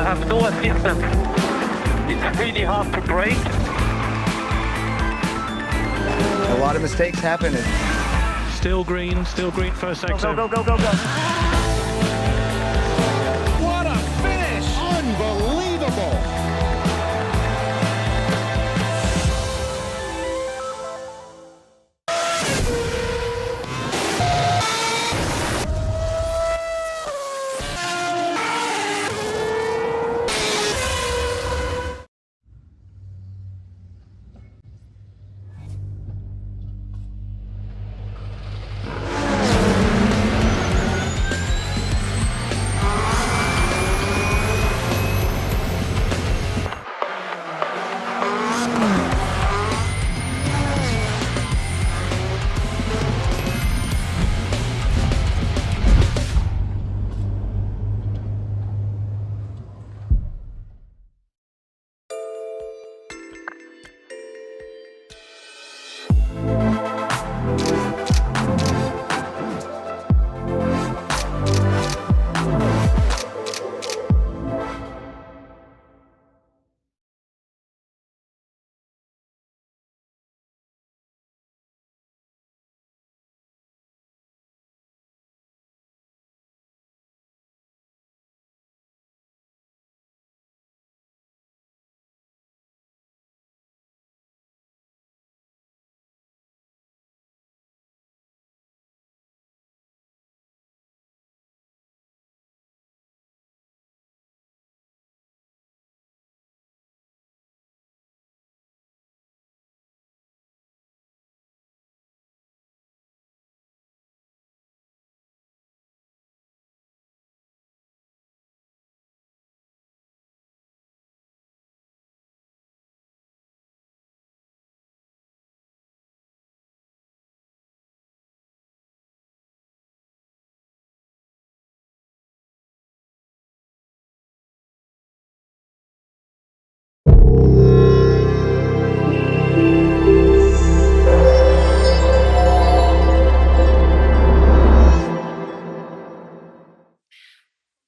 have no assistance. It's really hard to brake. A lot of mistakes happen. Still green first exit. Go. What a finish! Unbelievable!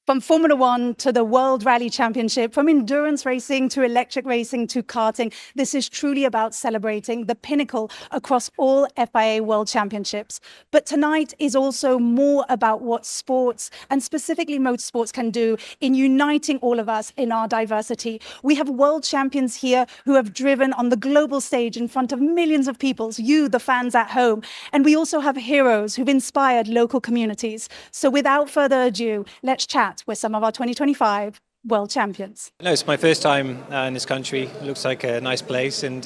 From Formula One to the World Rally Championship, from endurance racing to electric racing to karting, this is truly about celebrating the pinnacle across all FIA World Championships. But tonight is also more about what sports, and specifically motorsports, can do in uniting all of us in our diversity. We have world champions here who have driven on the global stage in front of millions of people, you, the fans at home. And we also have heroes who've inspired local communities. So without further ado, let's chat with some of our 2025 world champions. No, it's my first time in this country. It looks like a nice place, and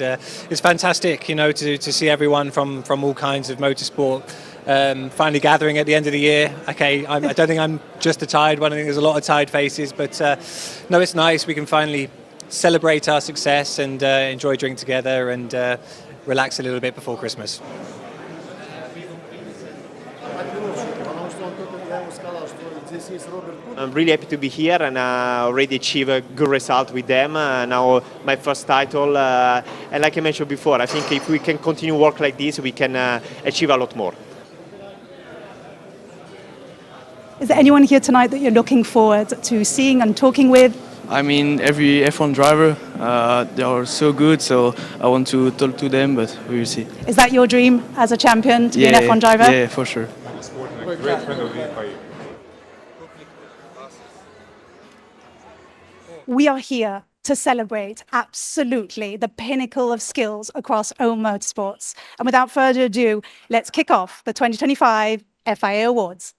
it's fantastic, you know, to see everyone from all kinds of motorsport finally gathering at the end of the year. Okay, I don't think I'm just a tired one. I think there's a lot of tired faces, but no, it's nice. We can finally celebrate our success and enjoy a drink together and relax a little bit before Christmas. I'm really happy to be here and already achieve a good result with them. Now my first title, and like I mentioned before, I think if we can continue work like this, we can achieve a lot more. Is there anyone here tonight that you're looking forward to seeing and talking with? I mean, every F1 driver, they are so good, so I want to talk to them, but we will see. Is that your dream as a champion, to be an F1 driver? Yeah, for sure. We are here to celebrate absolutely the pinnacle of skills across all motorsports. And without further ado, let's kick off the 2025 FIA Awards.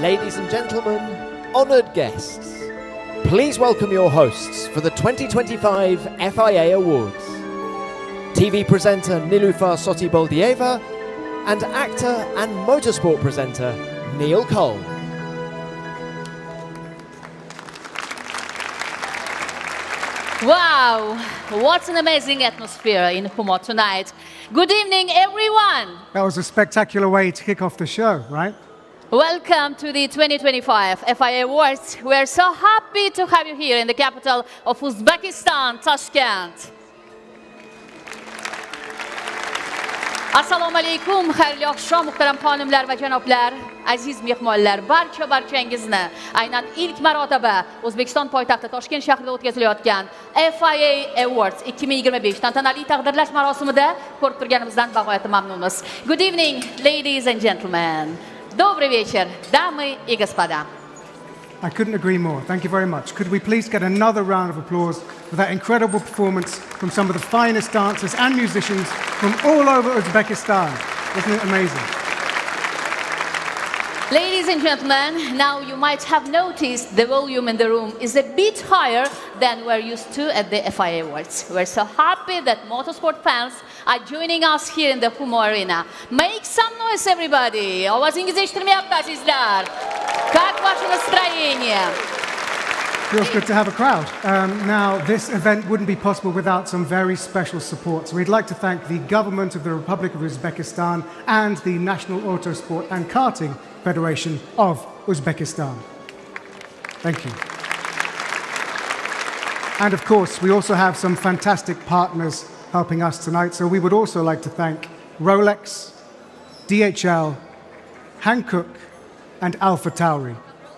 Ladies and gentlemen, honoured guests, please welcome your hosts for the 2025 FIA Awards. TV presenter Nilüfer Sotiboldieva and actor and motorsport presenter Neil Cole. Wow, what an amazing atmosphere in Humo tonight. Good evening, everyone. That was a spectacular way to kick off the show, right? Welcome to the 2025 FIA Awards. We're so happy to have you here in the capital of Uzbekistan, Tashkent. Assalomu alaykum, xayrli oqshom muhtaram xonimlar va janoblar, aziz mehmonlar, barchangizni aynan ilk marotaba O'zbekiston poytaxti Toshkent shahrida o'tkazilayotgan FIA Awards 2025 tantanali taqdirlash marosimida ko'rib turganimizdan bag'oyat mamnunmiz. Good evening, ladies and gentlemen. Добрый вечер, дамы и господа. I couldn't agree more. Thank you very much. Could we please get another round of applause for that incredible performance from some of the finest dancers and musicians from all over Uzbekistan. Wasn't it amazing? Ladies and gentlemen, now you might have noticed the volume in the room is a bit higher than we're used to at the FIA Awards. We're so happy that motorsport fans are joining us here in the Humo Arena. Make some noise, everybody. Ovozingizni eshittirmayapti azizlar. Как ваше настроение? Feels good to have a crowd. Now, this event wouldn't be possible without some very special support. So we'd like to thank the government of the Republic of Uzbekistan and the National Autosport and Karting Federation of Uzbekistan. Thank you. And of course, we also have some fantastic partners helping us tonight. So we would also like to thank Rolex, DHL, Hankook, and Alpha Tauri.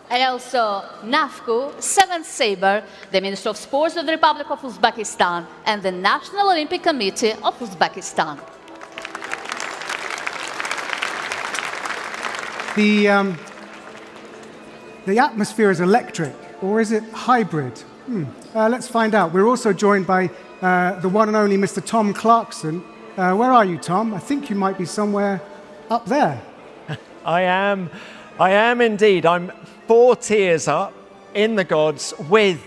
And also NAFCO, Seven Sabre, the Ministry of Sports of the Republic of Uzbekistan, and the National Olympic Committee of Uzbekistan. The atmosphere is electric, or is it hybrid? Let's find out. We're also joined by the one and only Mr. Tom Clarkson. Where are you, Tom? I think you might be somewhere up there. I am indeed. I'm 4 tiers up in the gods with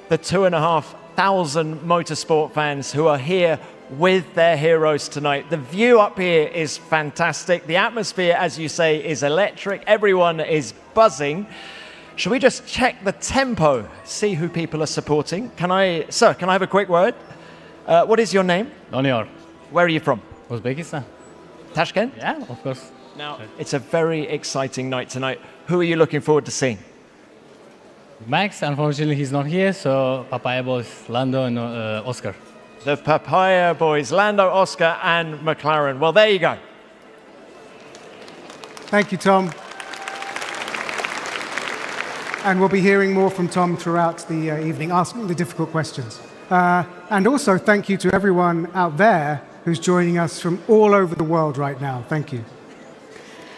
the 2,500 motorsport fans who are here with their heroes tonight. The view up here is fantastic. The atmosphere, as you say, is electric. Everyone is buzzing. Should we just check the tempo, see who people are supporting? Sir, can I have a quick word? What is your name? Doniyor. Where are you from? Uzbekistan. Tashkent? Yeah, of course. Now, it's a very exciting night tonight. Who are you looking forward to seeing? Max, unfortunately, he's not here, so Papaya Boys, Lando and Oscar. The Papaya Boys, Lando, Oscar, and McLaren. Well, there you go. Thank you, Tom. And we'll be hearing more from Tom throughout the evening, asking the difficult questions. And also, thank you to everyone out there who's joining us from all over the world right now. Thank you.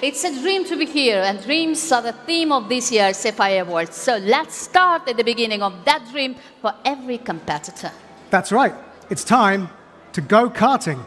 It's a dream to be here, and dreams are the theme of this year's FIA Awards. So let's start at the beginning of that dream for every competitor. That's right. It's time to go karting.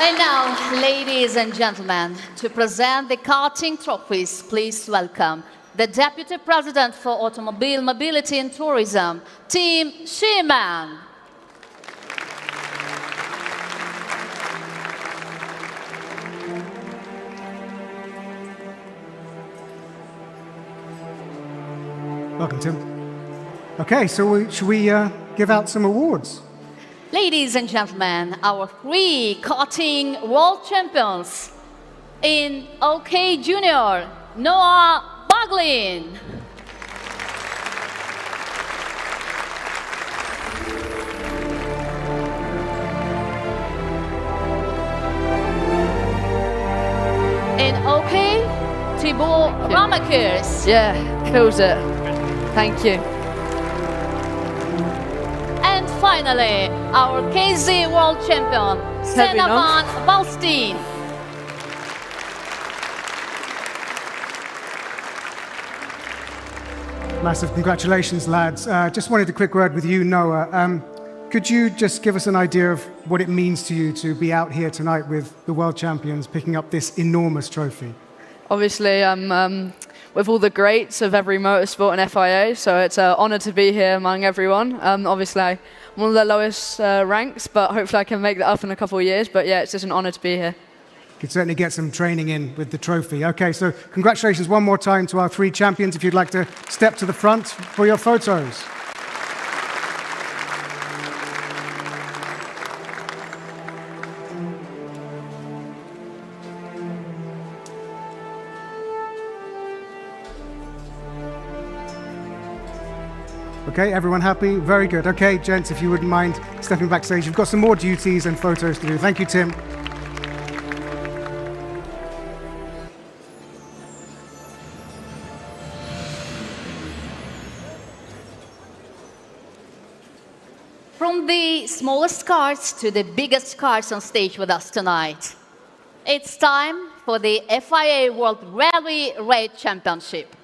And now, ladies and gentlemen, to present the karting trophies, please welcome the Deputy President for Automobile Mobility and Tourism, Tim Sheeman. Welcome, Tim. Okay, so should we give out some awards? Ladies and gentlemen, our 3 karting world champions in OK Junior, Noah Boglin. In OK, Thibaut Ramakers. Yeah, kills it. Thank you. And finally, our KZ World Champion, Senna van Balstein. Massive congratulations, lads. Just wanted a quick word with you, Noah. Could you just give us an idea of what it means to you to be out here tonight with the world champions picking up this enormous trophy? Obviously, I'm with all the greats of every motorsport and FIA, so it's an honour to be here among everyone. Obviously, I'm one of the lowest ranks, but hopefully I can make that up in a couple of years. But yeah, it's just an honour to be here. Could certainly get some training in with the trophy. Okay, so congratulations one more time to our 3 champions. If you'd like to step to the front for your photos. Okay, everyone happy? Very good. Okay, gents, if you wouldn't mind stepping backstage. You've got some more duties and photos to do. Thank you, Tim. From the smallest cars to the biggest cars on stage with us tonight, it's time for the FIA World Rally Race Championship.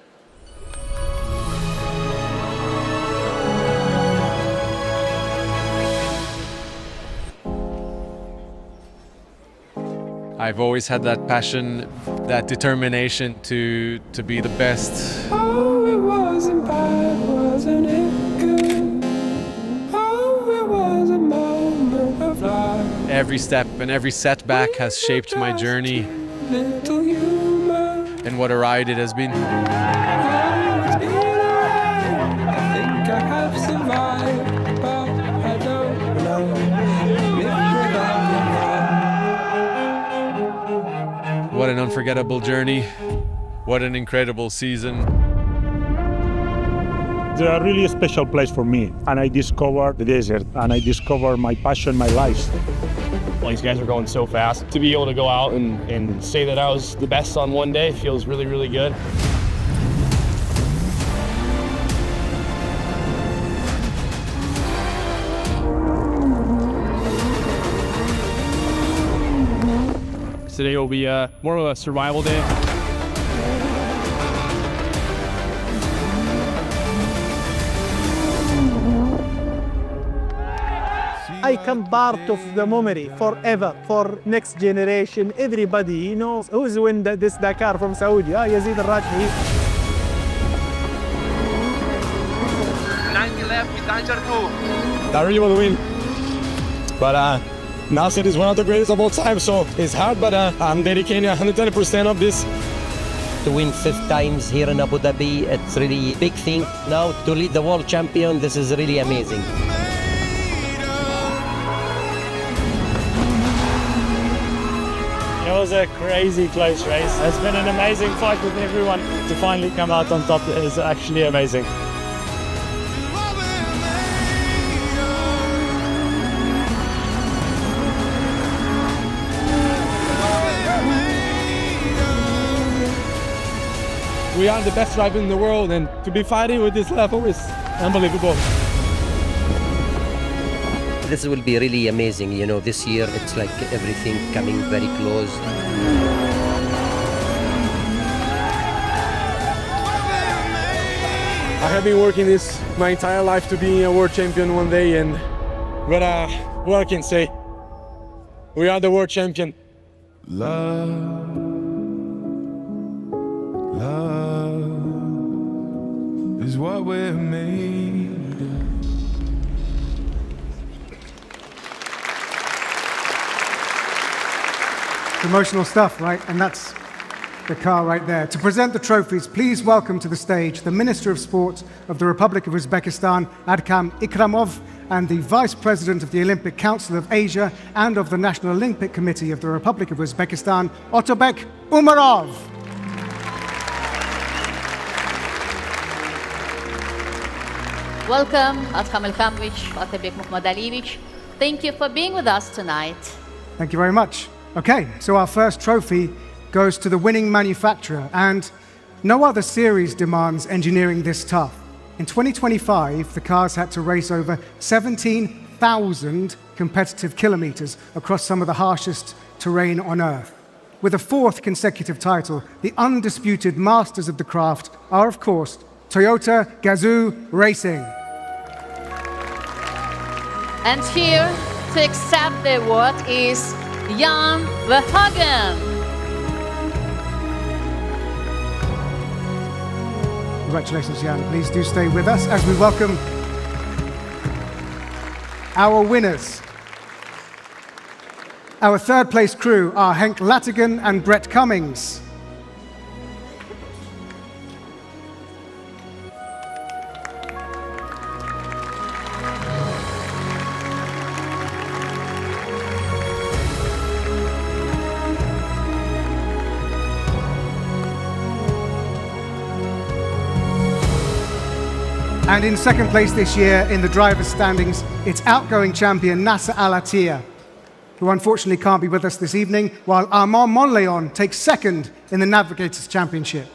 I've always had that passion, that determination to be the best. Oh, it wasn't bad, wasn't it good? Oh, it was a moment of life. Every step and every setback has shaped my journey. And what a ride it has been. It's been a ride. I think I have survived, but I don't know if without you. What an unforgettable journey. What an incredible season. They're a really special place for me. And I discovered the desert, and I discovered my passion, my life. Well, these guys are going so fast. To be able to go out and say that I was the best on one day feels really, really good. Today will be more of a survival day. I become part of the memory forever, for next generation. Everybody knows who's won this Dakar from Saudi. Yazid Al-Rajhi. 90 left, danger 2. I really want to win. But Nasser is one of the greatest of all time, so it's hard, but I'm dedicating 110% of this. To win 5 times here in Abu Dhabi, it's really a big thing. Now to lead the world champion, this is really amazing. It was a crazy close race. It's been an amazing fight with everyone. To finally come out on top is actually amazing. We are the best driver in the world, and to be fighting with this level is unbelievable. This will be really amazing. You know, this year it's like everything coming very close. I have been working this my entire life to be a world champion one day, and what I can say, We are the world champion. Love, love is what we're made of. Emotional stuff, right? And that's the car right there. To present the trophies, please welcome to the stage the Minister of Sport of the Republic of Uzbekistan, Adkam Ikramov, and the Vice President of the Olympic Council of Asia and of the National Olympic Committee of the Republic of Uzbekistan, Otobek Umarov. Welcome, Adkam Ilhamovich, Otobek Muhammadaliyevich. Thank you for being with us tonight. Thank you very much. Okay, so our first trophy goes to the winning manufacturer, and no other series demands engineering this tough. In 2025, the cars had to race over 17,000 competitive kilometers across some of the harshest terrain on Earth. With a fourth consecutive title, the undisputed masters of the craft are, of course, Toyota Gazoo Racing. And here to accept the award is Jan Verhagen. Congratulations, Jan. Please do stay with us as we welcome our winners. Our third place crew are Henk Lattigan and Brett Cummings. And in second place this year in the driver's standings, it's outgoing champion Nasser Al Attiyah, who unfortunately can't be with us this evening, while Armand Monleon takes second in the Navigators Championship.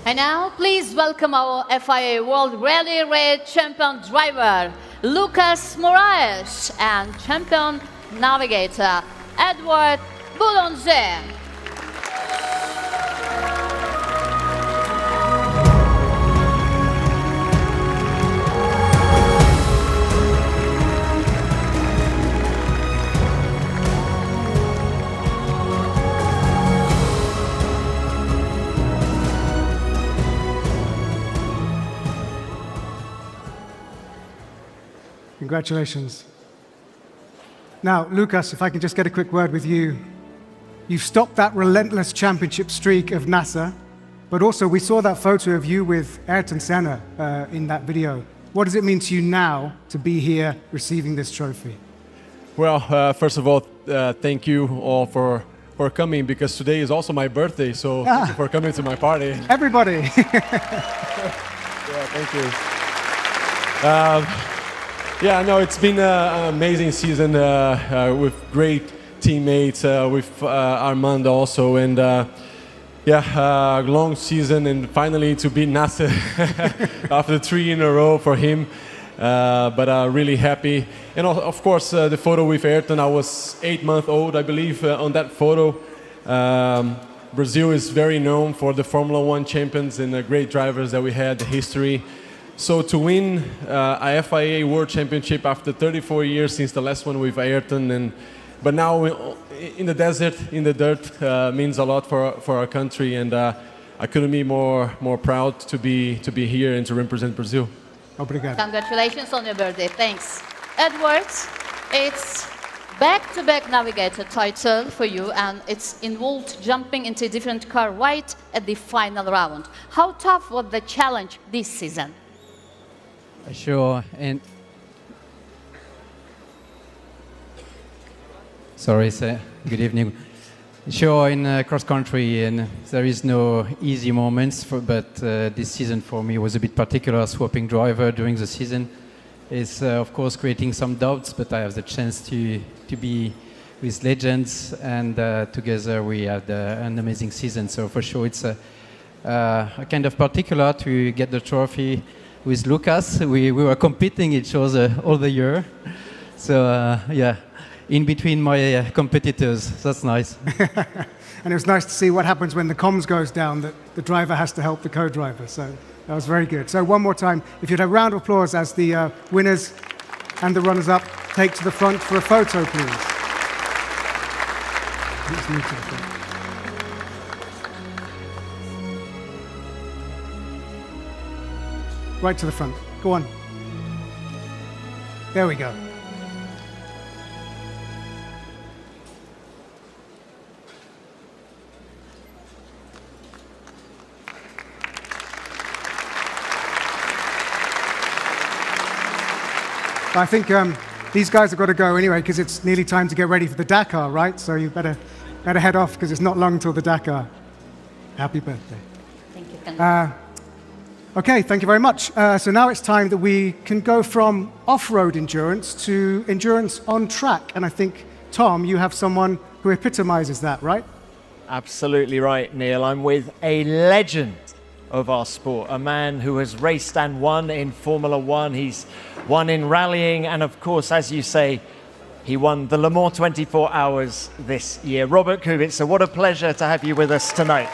And now, please welcome our FIA World Rally Raid Champion driver, Lucas Moraes, and Champion Navigator, Edward Boulanger. Congratulations. Now, Lucas, if I can just get a quick word with you. You've stopped that relentless championship streak of NASA, but also we saw that photo of you with Ayrton Senna in that video. What does it mean to you now to be here receiving this trophy? Well, first of all, thank you all for coming, because today is also my birthday, so thank you for coming to my party. Everybody. Yeah, thank you. Yeah, no, it's been an amazing season with great teammates, with Armand also, and yeah, long season, and finally to beat Nasser after 3 in a row for him. But really happy. And of course, the photo with Ayrton, I was 8 months old, I believe, on that photo. Brazil is very known for the Formula 1 champions and the great drivers that we had, the history. So to win a FIA World Championship after 34 years since the last one with Ayrton, but now in the desert, in the dirt, means a lot for our country, and I couldn't be more proud to be here and to represent Brazil. Obrigado. Congratulations on your birthday. Thanks. Edward, it's back-to-back Navigator title for you, and it's involved jumping into a different car right at the final round. How tough was the challenge this season? Sure, and sorry, sir. Good evening. Sure, in cross country, and there is no easy moments, but this season for me was a bit particular. Swapping driver during the season is, of course, creating some doubts, but I have the chance to be with legends, and together we had an amazing season. So for sure, it's a kind of particular to get the trophy. With Lucas, we were competing each other all the year, so yeah, in between my competitors. That's nice. And it was nice to see what happens when the comms goes down, that the driver has to help the co-driver. So that was very good. So one more time, if you'd have a round of applause as the winners and the runners-up take to the front for a photo, please. Let's move to the front. Right to the front. Go on. There we go. I think these guys have got to go anyway because it's nearly time to get ready for the Dakar, right? So you better head off because it's not long till the Dakar. Happy birthday. Thank you. Okay, thank you very much. So now it's time that we can go from off-road endurance to endurance on track. And I think, Tom, you have someone who epitomizes that, right? Absolutely right, Neil. I'm with a legend of our sport, a man who has raced and won in Formula One. He's won in rallying, and of course, as you say, he won the Le Mans 24 Hours this year. Robert Kubica, what a pleasure to have you with us tonight.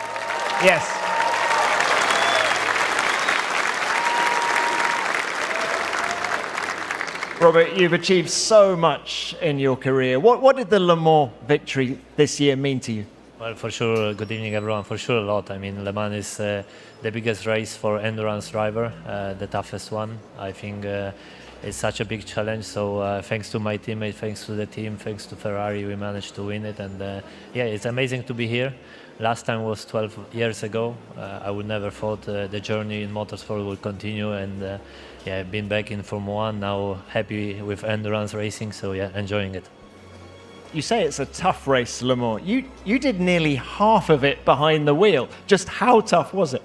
Yes. Robert, you've achieved so much in your career. What did the Le Mans victory this year mean to you? Well, for sure, good evening everyone, for sure a lot. I mean, Le Mans is the biggest race for endurance driver, the toughest one. I think it's such a big challenge, so thanks to my teammate, thanks to the team, thanks to Ferrari, we managed to win it. And yeah, it's amazing to be here. Last time was 12 years ago. I would never thought the journey in motorsport would continue, and yeah, I've been back in Formula One, now happy with endurance racing, so yeah, enjoying it. You say it's a tough race, Le Mans. You did nearly half of it behind the wheel. Just how tough was it?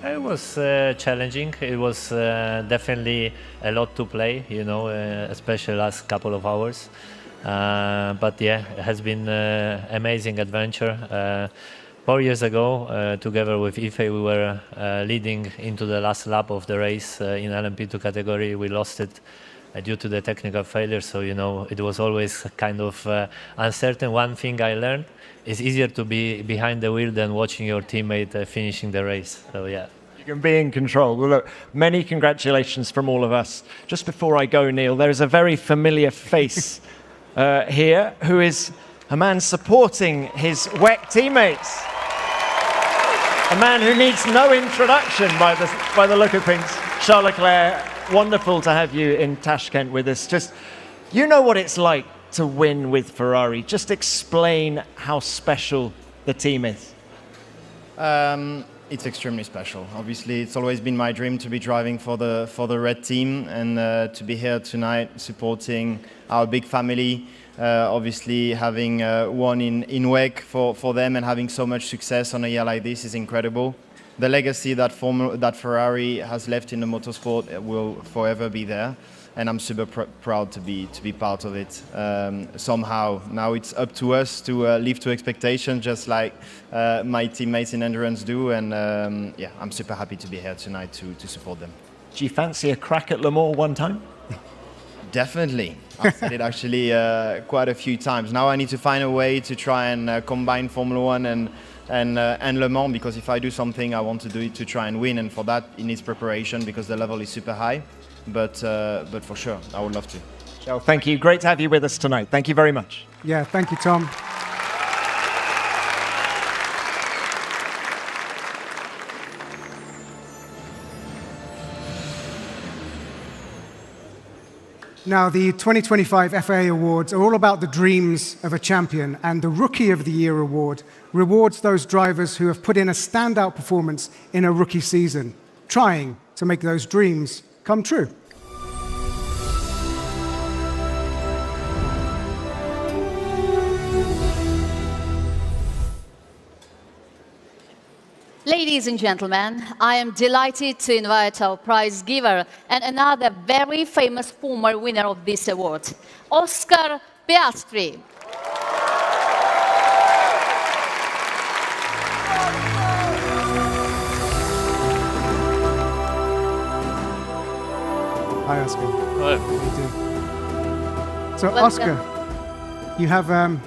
It was challenging. It was definitely a lot to play, you know, especially last couple of hours. But yeah, it has been amazing adventure. 4 years ago, together with Ife, we were leading into the last lap of the race in LMP2 category. We lost it due to the technical failure, so you know it was always kind of uncertain. One thing I learned: it's easier to be behind the wheel than watching your teammate finishing the race. So yeah. You can be in control. Well, look, many congratulations from all of us. Just before I go, Neil, there is a very familiar face here, who is a man supporting his WEC teammates. A man who needs no introduction by the look of things. Charles Leclerc, wonderful to have you in Tashkent with us. Just, you know what it's like to win with Ferrari. Just explain how special the team is. It's extremely special. Obviously, it's always been my dream to be driving for the red team, and to be here tonight supporting our big family. Obviously, having won in WEC for them and having so much success on a year like this is incredible. The legacy that Ferrari has left in the motorsport will forever be there, and I'm super proud to be part of it. Somehow, now it's up to us to live to expectation, just like my teammates in endurance do, and yeah, I'm super happy to be here tonight to support them. Do you fancy a crack at Le Mans one time? Definitely. I've said it actually quite a few times. Now I need to find a way to try and combine Formula One and Le Mans, because if I do something, I want to do it to try and win, and for that it needs preparation because the level is super high. But for sure, I would love to. Joe, thank you. Great to have you with us tonight. Thank you very much. Yeah, thank you, Tom. Now, the 2025 FIA Awards are all about the dreams of a champion, and the Rookie of the Year award rewards those drivers who have put in a standout performance in a rookie season, trying to make those dreams come true. Ladies and gentlemen, I am delighted to invite our prize giver and another very famous former winner of this award, Oscar Piastri. Hi, Oscar. Hello. How are you doing? So, Welcome. Oscar, You have one.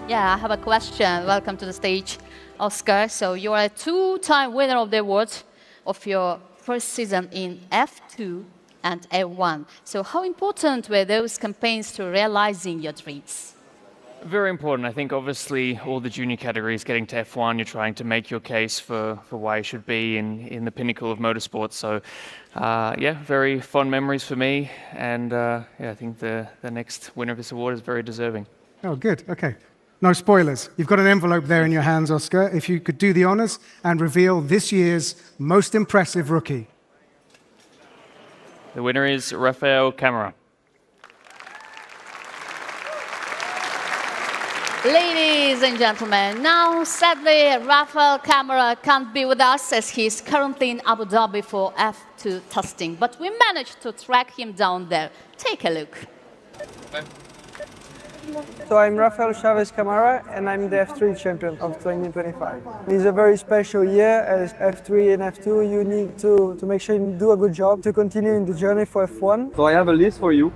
Yeah, I have a question. Welcome to the stage, Oscar. So you are a two-time winner of the awards of your first season in F2 and F1. So how important were those campaigns to realizing your dreams? Very important. I think obviously all the junior categories getting to F1, you're trying to make your case for why you should be in the pinnacle of motorsport. So yeah, very fond memories for me. And yeah, I think the next winner of this award is very deserving. Oh, good. Okay. No spoilers. You've got an envelope there in your hands, Oscar. If you could do the honors and reveal this year's most impressive rookie. The winner is Rafael Camara. Ladies and gentlemen, now sadly Rafael Camara can't be with us as he's currently in Abu Dhabi for F2 testing, but we managed to track him down there. Take a look. So I'm Rafael Chavez Camara and I'm the F3 champion of 2025. It's a very special year as F3 and F2. You need to make sure you do a good job to continue in the journey for F1. So I have a list for you.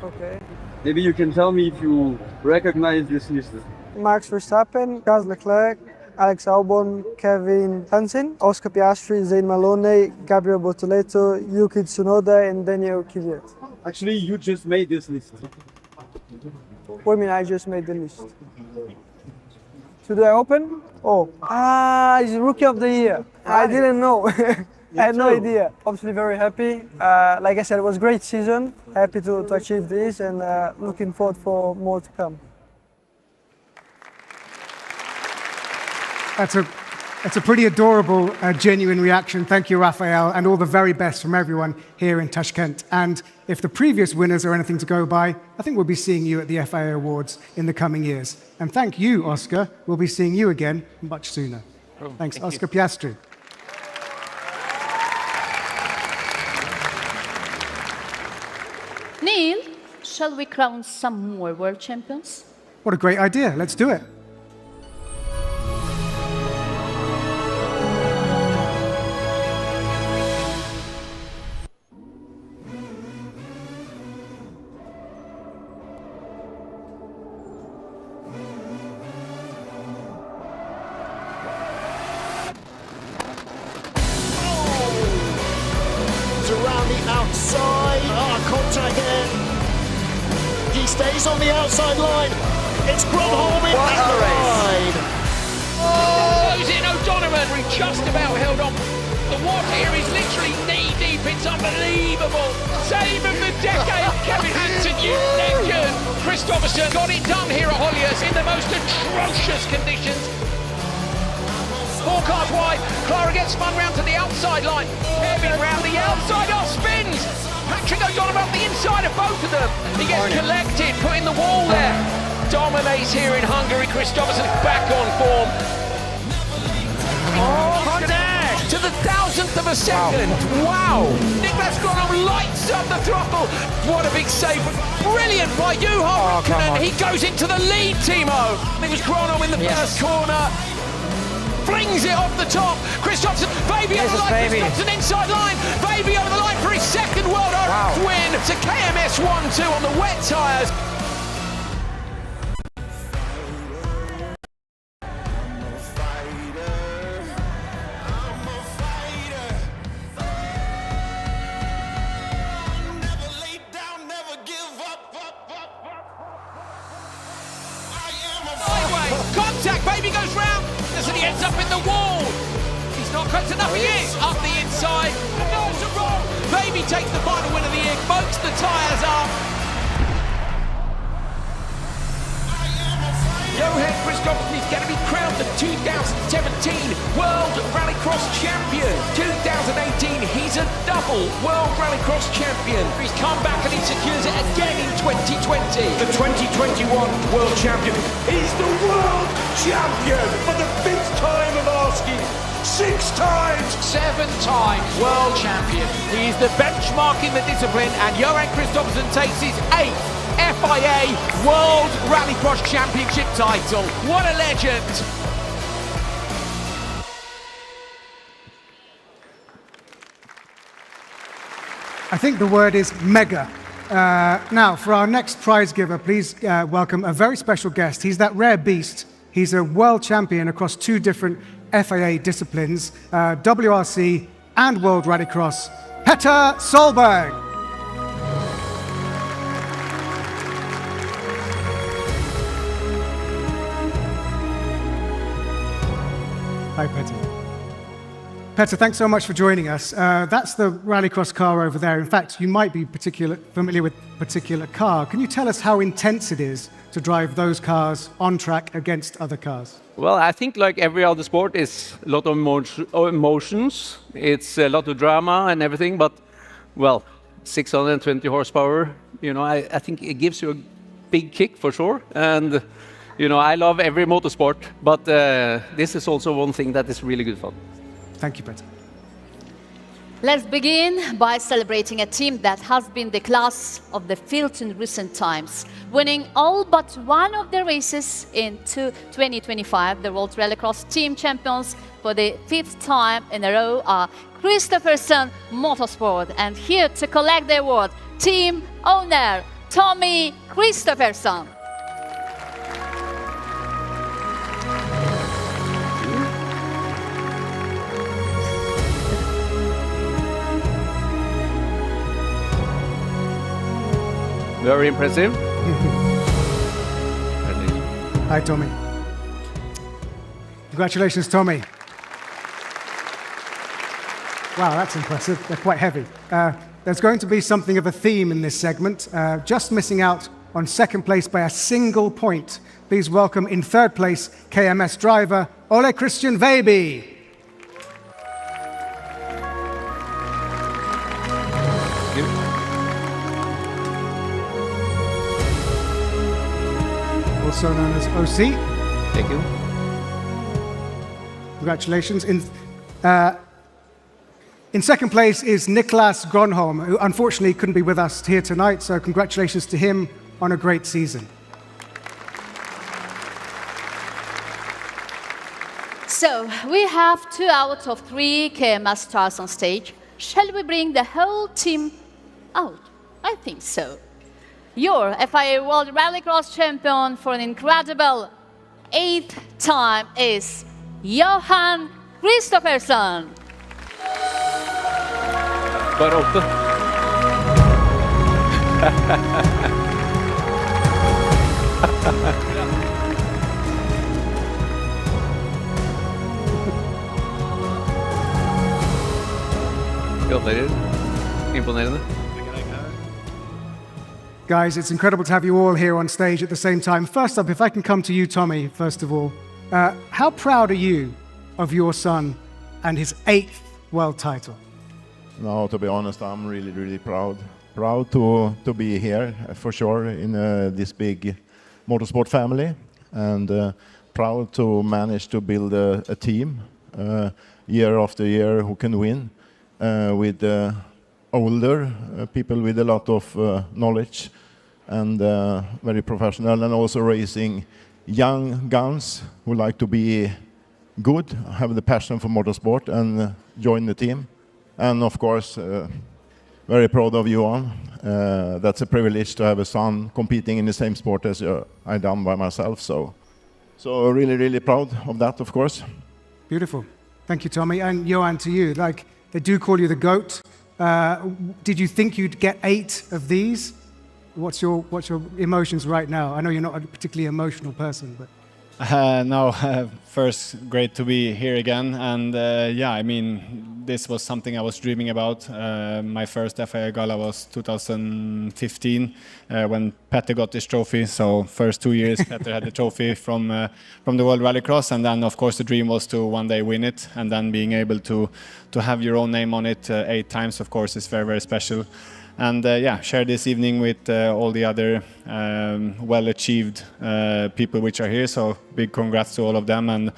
Okay. Maybe you can tell me if you recognize this list. Max Verstappen, Charles Leclerc, Alex Albon, Kevin Hansen, Oscar Piastri, Zayn Maloney, Gabriel Bortoleto, Yuki Tsunoda and Daniel Kvyat. Actually, you just made this list. What do you mean I just made the list? Should I open? Oh, it's Rookie of the Year. I didn't know. I had no idea. Obviously very happy. Like I said, it was a great season. Happy to achieve this and looking forward for more to come. That's a pretty adorable, genuine reaction. Thank you, Rafael, and all the very best from everyone here in Tashkent. And if the previous winners are anything to go by, I think we'll be seeing you at the FIA Awards in the coming years. And thank you, Oscar. We'll be seeing you again much sooner. Thanks, thank Oscar Piastri. Neil, shall we crown some more world champions? What a great idea. Let's do it. Around the outside. Contact there. He stays on the outside line. It's Grönholm in the line. Goes in O'Donovan. He just about held on. The water here is literally knee deep. It's unbelievable. Save of the decade. Kevin Hansen, you legend. Christopherson got it done here at Holliers in the most atrocious conditions. 4 cars wide, Clara gets spun round to the outside line. Kevin round the outside, spins! Patrick O'Donovan on the inside of both of them. He gets collected, put in the wall there. Dominates here in Hungary. Christopherson back on form. Contact! To the 1,000th of a second. Wow! Niklas Grönholm lights up the throttle. What a big save. Brilliant by Juha Räikkönen. He goes into the lead, Timo. It was Grönholm in the first corner. Flings it off the top. Christopherson, Baby over the line. Christopherson inside line. Baby over the line for his second World Earth win. To KMS 1-2 on the wet tyres. Contact, Baby goes round. And he ends up in the wall. He's not close enough. He is up the inside. No, it's a roll. Baby takes the final win of the year. Boats the tyres up. Johan Christopherson is going to be crowned the 2017 World Rallycross Champion. 2018, he's a double World Rallycross Champion. He's come back and he secures it again in 2020. The 2021 World Champion is the World Champion for the 5th time of asking. 6 times! 7 times World Champion. He's the benchmark in the discipline and Johan Christopherson takes his 8th FIA World Rallycross Championship title. What a legend! I think the word is mega. Now, for our next prize giver, please welcome a very special guest. He's that rare beast. He's a world champion across 2 different FIA disciplines, WRC and World Rallycross, Petter Solberg. Hi, Petter. Petter, thanks so much for joining us. That's the Rallycross car over there. In fact, you might be familiar with a particular car. Can you tell us how intense it is to drive those cars on track against other cars? Well, I think like every other sport, it's a lot of emotions. It's a lot of drama and everything, but, well, 620 horsepower, you know, I think it gives you a big kick for sure. And, you know, I love every motorsport, but this is also one thing that is really good fun. Thank you, Petter. Let's begin by celebrating a team that has been the class of the field in recent times, winning all but one of the races in 2025. The World Rallycross team champions for the 5th time in a row are Christopherson Motorsport. And here to collect the award, team owner Tommy Christopherson. Very impressive. Hi, Tommy. Congratulations, Tommy. Wow, that's impressive. They're quite heavy. There's going to be something of a theme in this segment. Just missing out on 2nd place by a single point. Please welcome in 3rd place, KMS driver Ole Christian Veiby. Also known as OC. Thank you. Congratulations. In 2nd place is Niklas Gronholm, who unfortunately couldn't be with us here tonight, so congratulations to him on a great season. So, we have 2 out of 3 KMS stars on stage. Shall we bring the whole team out? I think so. Your FIA World Rallycross champion for an incredible 8th time is Johan Christopherson. Bare 8. Gratulerer. Imponerende. Guys, it's incredible to have you all here on stage at the same time. First up, if I can come to you, Tommy, first of all. How proud are you of your son and his 8th world title? No, to be honest, I'm really, really proud. Proud to be here, for sure, in this big motorsport family. And proud to manage to build a team year after year who can win with older people with a lot of knowledge and very professional, and also raising young guns who like to be good, have the passion for motorsport and join the team. And of course, very proud of Johan. That's a privilege to have a son competing in the same sport as I done by myself. So really, really proud of that, of course. Beautiful. Thank you, Tommy. And Johan, to you, like, they do call you the GOAT. Did you think you'd get 8 of these? What's your emotions right now? I know you're not a particularly emotional person, but... No, first, great to be here again. And yeah, I mean, this was something I was dreaming about. My first FIA Gala was 2015 when Petter got this trophy. So first 2 years, Petter had the trophy from the World Rallycross. And then, of course, the dream was to one day win it. And then being able to have your own name on it 8 times, of course, is very, very special. And yeah, share this evening with all the other well-achieved people which are here. So big congrats to all of them. And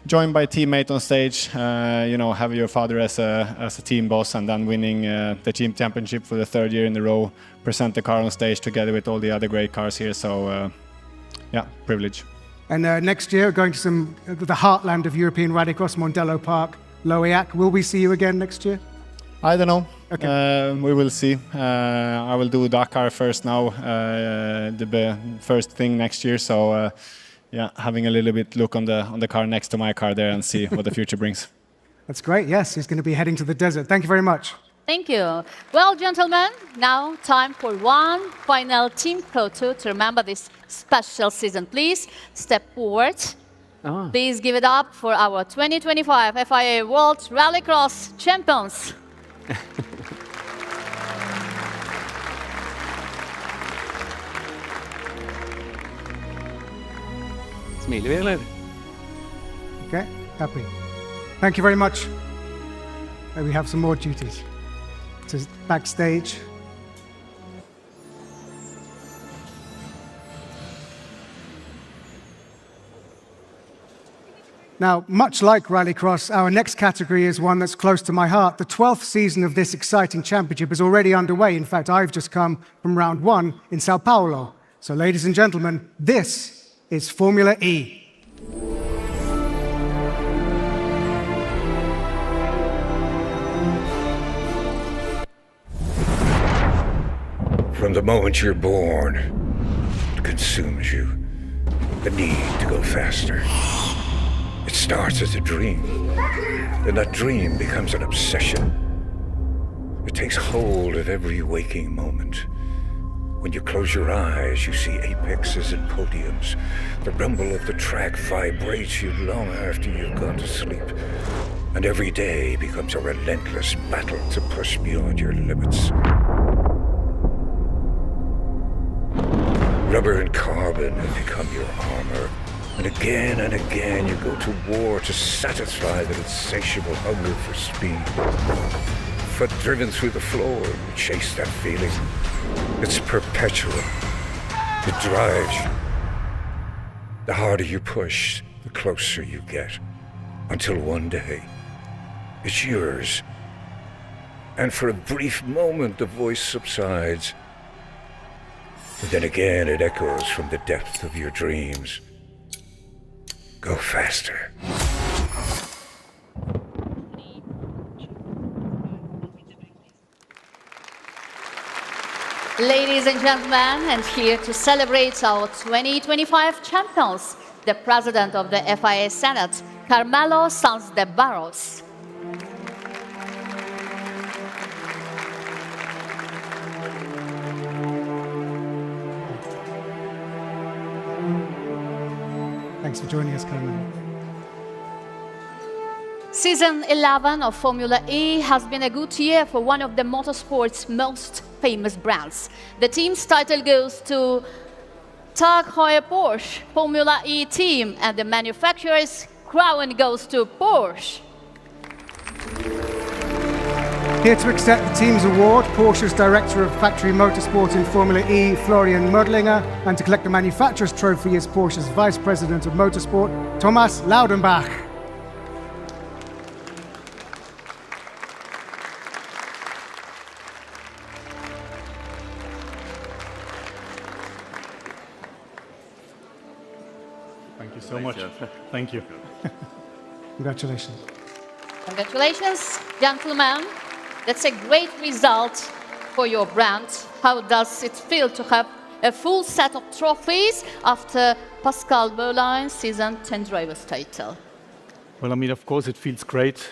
joined by teammate on stage, you know, have your father as a team boss, and then winning the team championship for the 3rd year in a row. Present the car on stage together with all the other great cars here. So yeah, privilege. And next year, going to the heartland of European Rallycross, Mondello Park, Loiac. Will we see you again next year? I don't know. We will see. I will do Dakar first now, the first thing next year. So, yeah, having a little bit look on the car next to my car there and see what the future brings. That's great. Yes, he's going to be heading to the desert. Thank you very much. Thank you. Well, gentlemen, now time for one final team photo to remember this special season. Please step forward. Please give it up for our 2025 FIA World Rallycross champions. Smiler vi, eller? Okay, happy. Thank you very much. We have some more duties. To backstage. Now, much like Rallycross, our next category is one that's close to my heart. The 12th season of this exciting championship is already underway. In fact, I've just come from round 1 in Sao Paulo. So, ladies and gentlemen, this is Formula E. From the moment you're born, it consumes you. The need to go faster. It starts as a dream, then that dream becomes an obsession. It takes hold of every waking moment. When you close your eyes, you see apexes and podiums. The rumble of the track vibrates you long after you've gone to sleep. And every day becomes a relentless battle to push beyond your limits. Rubber and carbon have become your armor. And again you go to war to satisfy that insatiable hunger for speed. Foot driven through the floor, you chase that feeling. It's perpetual. It drives you. The harder you push, the closer you get. Until one day, it's yours. And for a brief moment, the voice subsides. And then again, it echoes from the depth of your dreams. Go faster. Ladies and gentlemen, and here to celebrate our 2025 champions, the President of the FIA Senate, Carmelo Sanz de Barros. Thanks for joining us, Carmelo. Season 11 of Formula E has been a good year for one of the motorsport's most famous brands. The team's title goes to Tag Heuer Porsche Formula E team, and the manufacturer's crown goes to Porsche. Here to accept the team's award, Porsche's Director of Factory Motorsport in Formula E, Florian Mödlinger, and to collect the manufacturer's trophy is Porsche's Vice President of Motorsport, Thomas Laudenbach. Thank you so much. Thank you. Congratulations. Congratulations, gentlemen. That's a great result for your brand. How does it feel to have a full set of trophies after Pascal Wehrlein's season 10 driver's title? Well, I mean, of course, it feels great.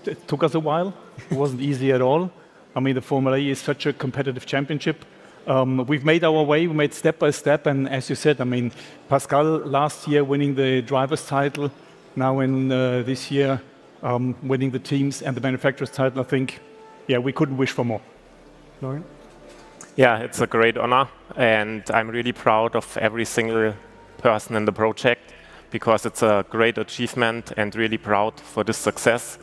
It took us a while. It wasn't easy at all. I mean, the Formula E is such a competitive championship. We've made our way, we made step by step, and as you said, I mean, Pascal last year winning the driver's title, now in this year winning the teams and the manufacturer's title, I think, yeah, we couldn't wish for more. Florian? Yeah, it's a great honor, and I'm really proud of every single person in the project because it's a great achievement and really proud for this success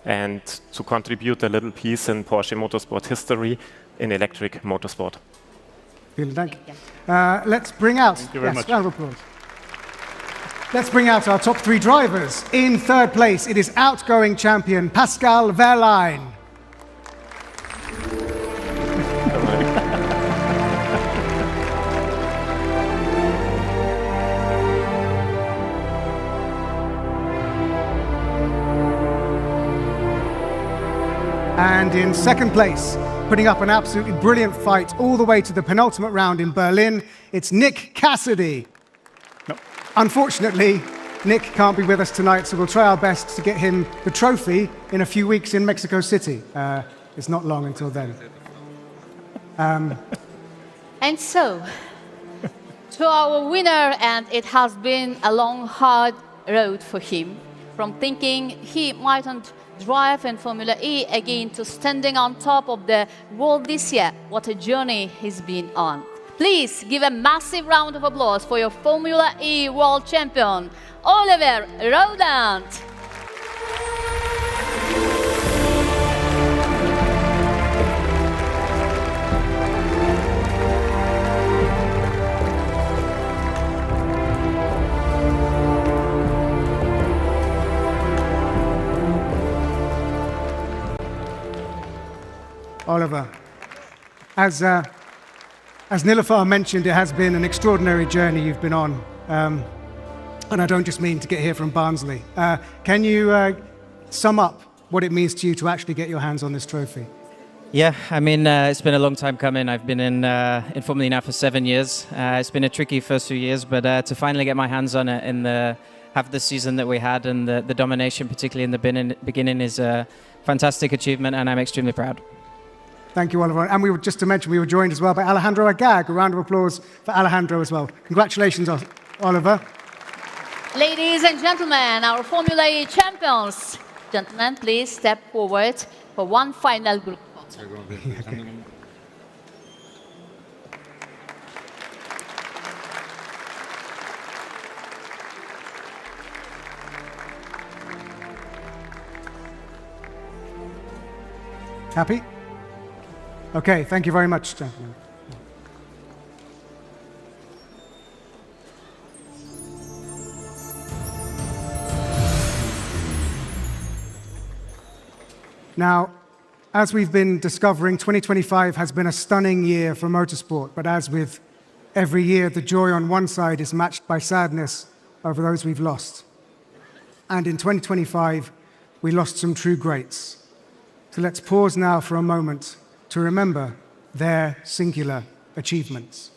and to contribute a little piece in Porsche Motorsport history in electric motorsport. Vielen Dank. Let's bring out, Thank you very much. Round of applause. Let's bring out our top 3 drivers. In third place, it is outgoing champion Pascal Wehrlein. And in second place, putting up an absolutely brilliant fight all the way to the penultimate round in Berlin, it's Nick Cassidy. Unfortunately, Nick can't be with us tonight, so we'll try our best to get him the trophy in a few weeks in Mexico City. It's not long until then. And so, to our winner, and it has been a long, hard road for him, from thinking he mightn't drive in Formula E again to standing on top of the world this year. What a journey he's been on. Please give a massive round of applause for your Formula E world champion, Oliver Rodant. Oliver, as Nilüfer mentioned, it has been an extraordinary journey you've been on. And I don't just mean to get here from Barnsley. Can you sum up what it means to you to actually get your hands on this trophy? Yeah, I mean, it's been a long time coming. I've been in Formula E now for 7 years. It's been a tricky first few years, but to finally get my hands on it in half the season that we had, and the domination, particularly in the beginning, is a fantastic achievement, and I'm extremely proud. Thank you, Oliver. And we were just to mention, we were joined as well by Alejandro Agag. A round of applause for Alejandro as well. Congratulations, Oliver. Ladies and gentlemen, our Formula E champions. Gentlemen, please step forward for one final group photo. Happy? Okay, thank you very much, gentlemen. Now, as we've been discovering, 2025 has been a stunning year for motorsport, but as with every year, the joy on one side is matched by sadness over those we've lost. And in 2025, we lost some true greats. So let's pause now for a moment to remember their singular achievements.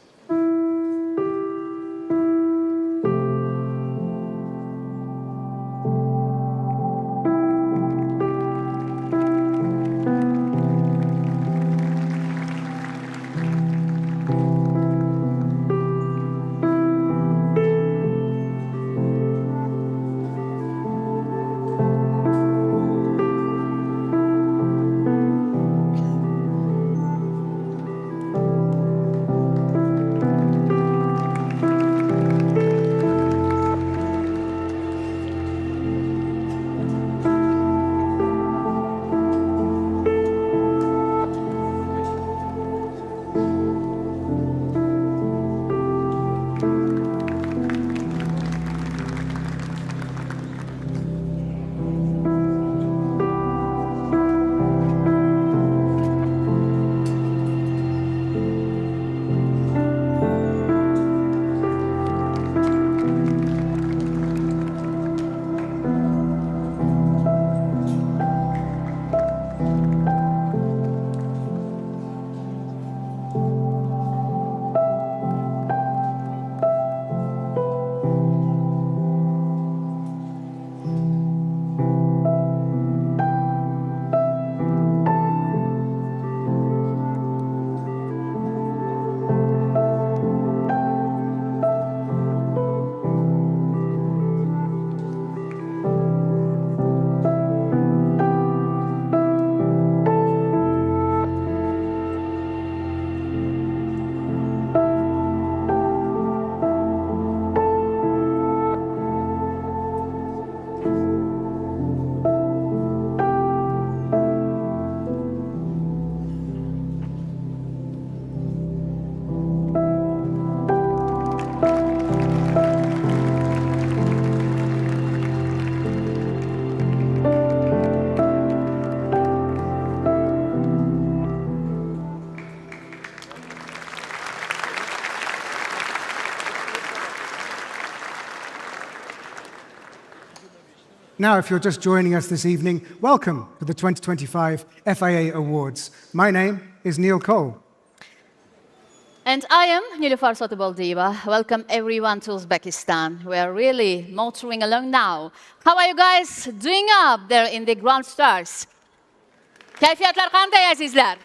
Now, if you're just joining us this evening, welcome to the 2025 FIA Awards. My name is Neil Cole. And I am Nilüfer Sotiboldieva. Welcome everyone to Uzbekistan. We are really motoring along now. How are you guys doing up there in the Grand Stars? Kayfiyatlar qanday azizlar?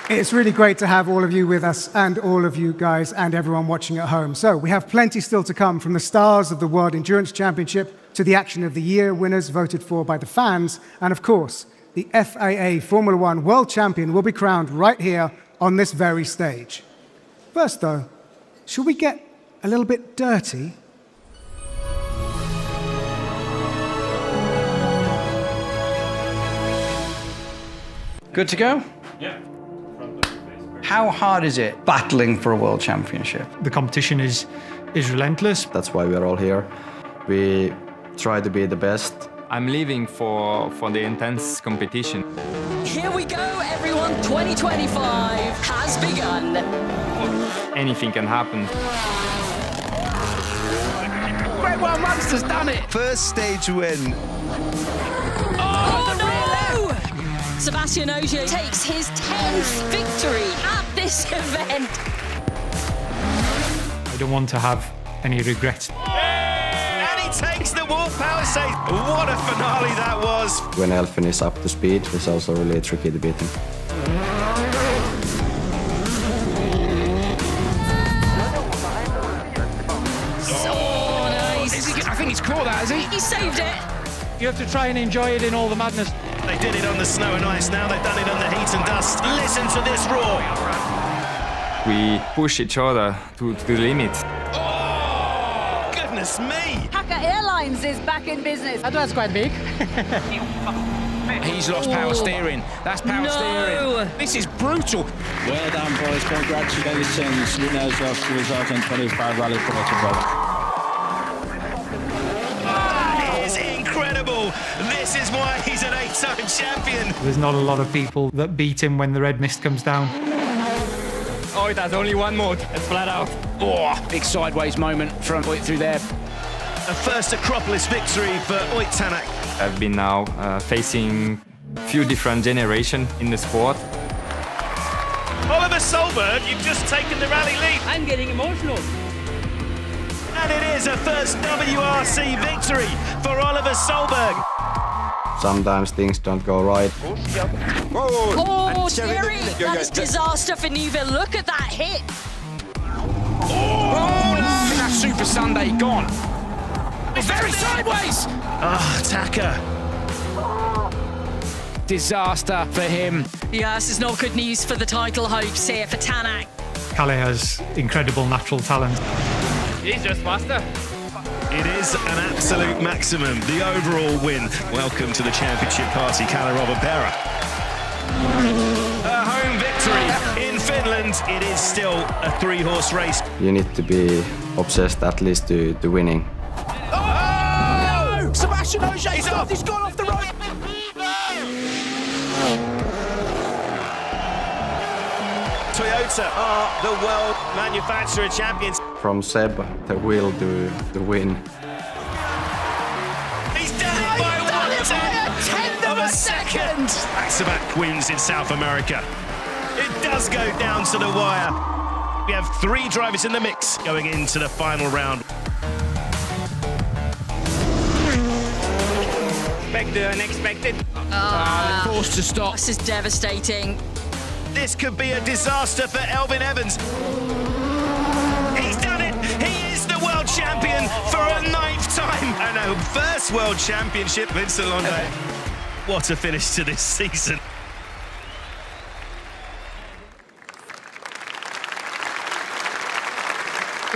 It's really great to have all of you with us and all of you guys and everyone watching at home. So we have plenty still to come, from the stars of the World Endurance Championship to the Action of the Year winners voted for by the fans. And of course, the FIA Formula One World Champion will be crowned right here on this very stage. First though, should we get a little bit dirty? Good to go? Yeah. How hard is it battling for a world championship? The competition is relentless. That's why we're all here. We try to be the best. I'm leaving for the intense competition. Here we go, everyone. 2025 has begun. Anything can happen. Great World Monster's done it! First stage win. Oh no! Sebastian Ogier takes his 10th victory at this event. I don't want to have any regrets. And he takes the Wolf Power Save. What a finale that was. When Elfyn is up to speed, it's also really tricky to beat him. So nice. I think he's caught that, has he? He saved it. You have to try and enjoy it in all the madness. They did it on the snow and ice, now they've done it on the heat and dust. Listen to this roar. We push each other to the limit. Oh, goodness me. Hakka Airlines is back in business. That's quite big. He's lost power steering. That's power steering. This is brutal. Well done, boys. Congratulations, winners of 2025 Rallycross. Incredible! This is why he's an 8-time champion. There's not a lot of people that beat him when the red mist comes down. Oh, it has only one mode. It's flat out. Oh, big sideways moment from Oit through there. A first Acropolis victory for Oit Tanak. I've been now facing a few different generations in the sport. Oliver Solberg, you've just taken the rally lead. I'm getting emotional. And it is a first WRC victory for Oliver Solberg. Sometimes things don't go right. Oh, Jerry, that is disaster for Neve. Look at that hit. Oh, no, that's Super Sunday gone. It's very sideways. Ah, Taka. Disaster for him. Yes, it's not good news for the title hopes here for Tanak. Kalle has incredible natural talent. He's just faster. It is an absolute maximum, the overall win. Welcome to the championship party, Kalle Robert-Berra. A home victory in Finland. It is still a 3-horse race. You need to be obsessed at least to winning. Oh! No! Sebastian Ogier's off. He's gone off the road. Toyota are the world manufacturer champions. From Seb, the will to the win. He's done it by 1/10 of a second. Back-to-back wins in South America. It does go down to the wire. We have 3 drivers in the mix going into the final round. Expect the unexpected. Forced to stop. This is devastating. This could be a disaster for Elfyn Evans. He's done it! He is the world champion for a 9th time! And a first world championship, Vincent Londe. What a finish to this season.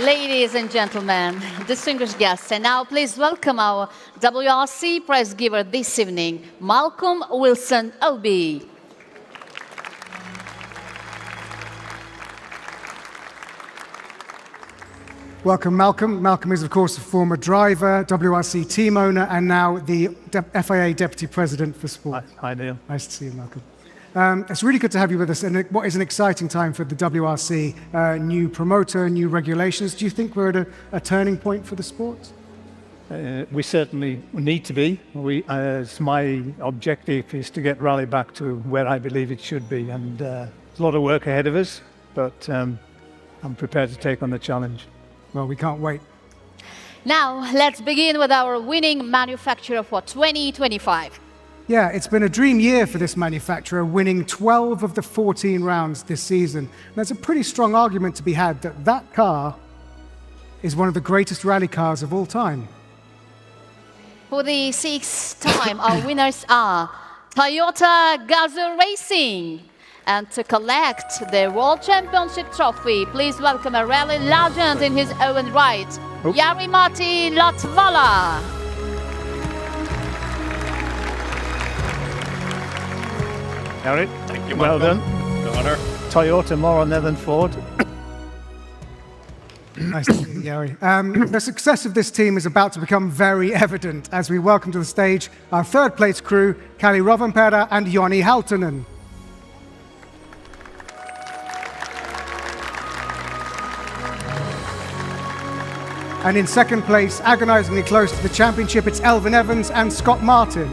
Ladies and gentlemen, distinguished guests, and now please welcome our WRC prize giver this evening, Malcolm Wilson OB. Welcome, Malcolm. Malcolm is, of course, a former driver, WRC team owner, and now the FIA Deputy President for Sport. Hi, Neil. Nice to see you, Malcolm. It's really good to have you with us in what is an exciting time for the WRC. New promoter, new regulations. Do you think we're at a turning point for the sport? We certainly need to be. As my objective is to get rally back to where I believe it should be, and there's a lot of work ahead of us, but I'm prepared to take on the challenge. Well, we can't wait. Now, let's begin with our winning manufacturer for 2025. Yeah, it's been a dream year for this manufacturer, winning 12 of the 14 rounds this season. And there's a pretty strong argument to be had that that car is one of the greatest rally cars of all time. For the sixth time, our winners are Toyota Gazoo Racing. And to collect the World Championship trophy, please welcome a rally legend in his own right, Jari-Matti Latvala. Harry, thank you. Well done. The honor. Toyota more on there than Ford. Nice to meet you, Jari. The success of this team is about to become very evident as we welcome to the stage our third place crew, Kali Rovanperä and Joni Haltunen. And in second place, agonizingly close to the championship, it's Elfyn Evans and Scott Martin.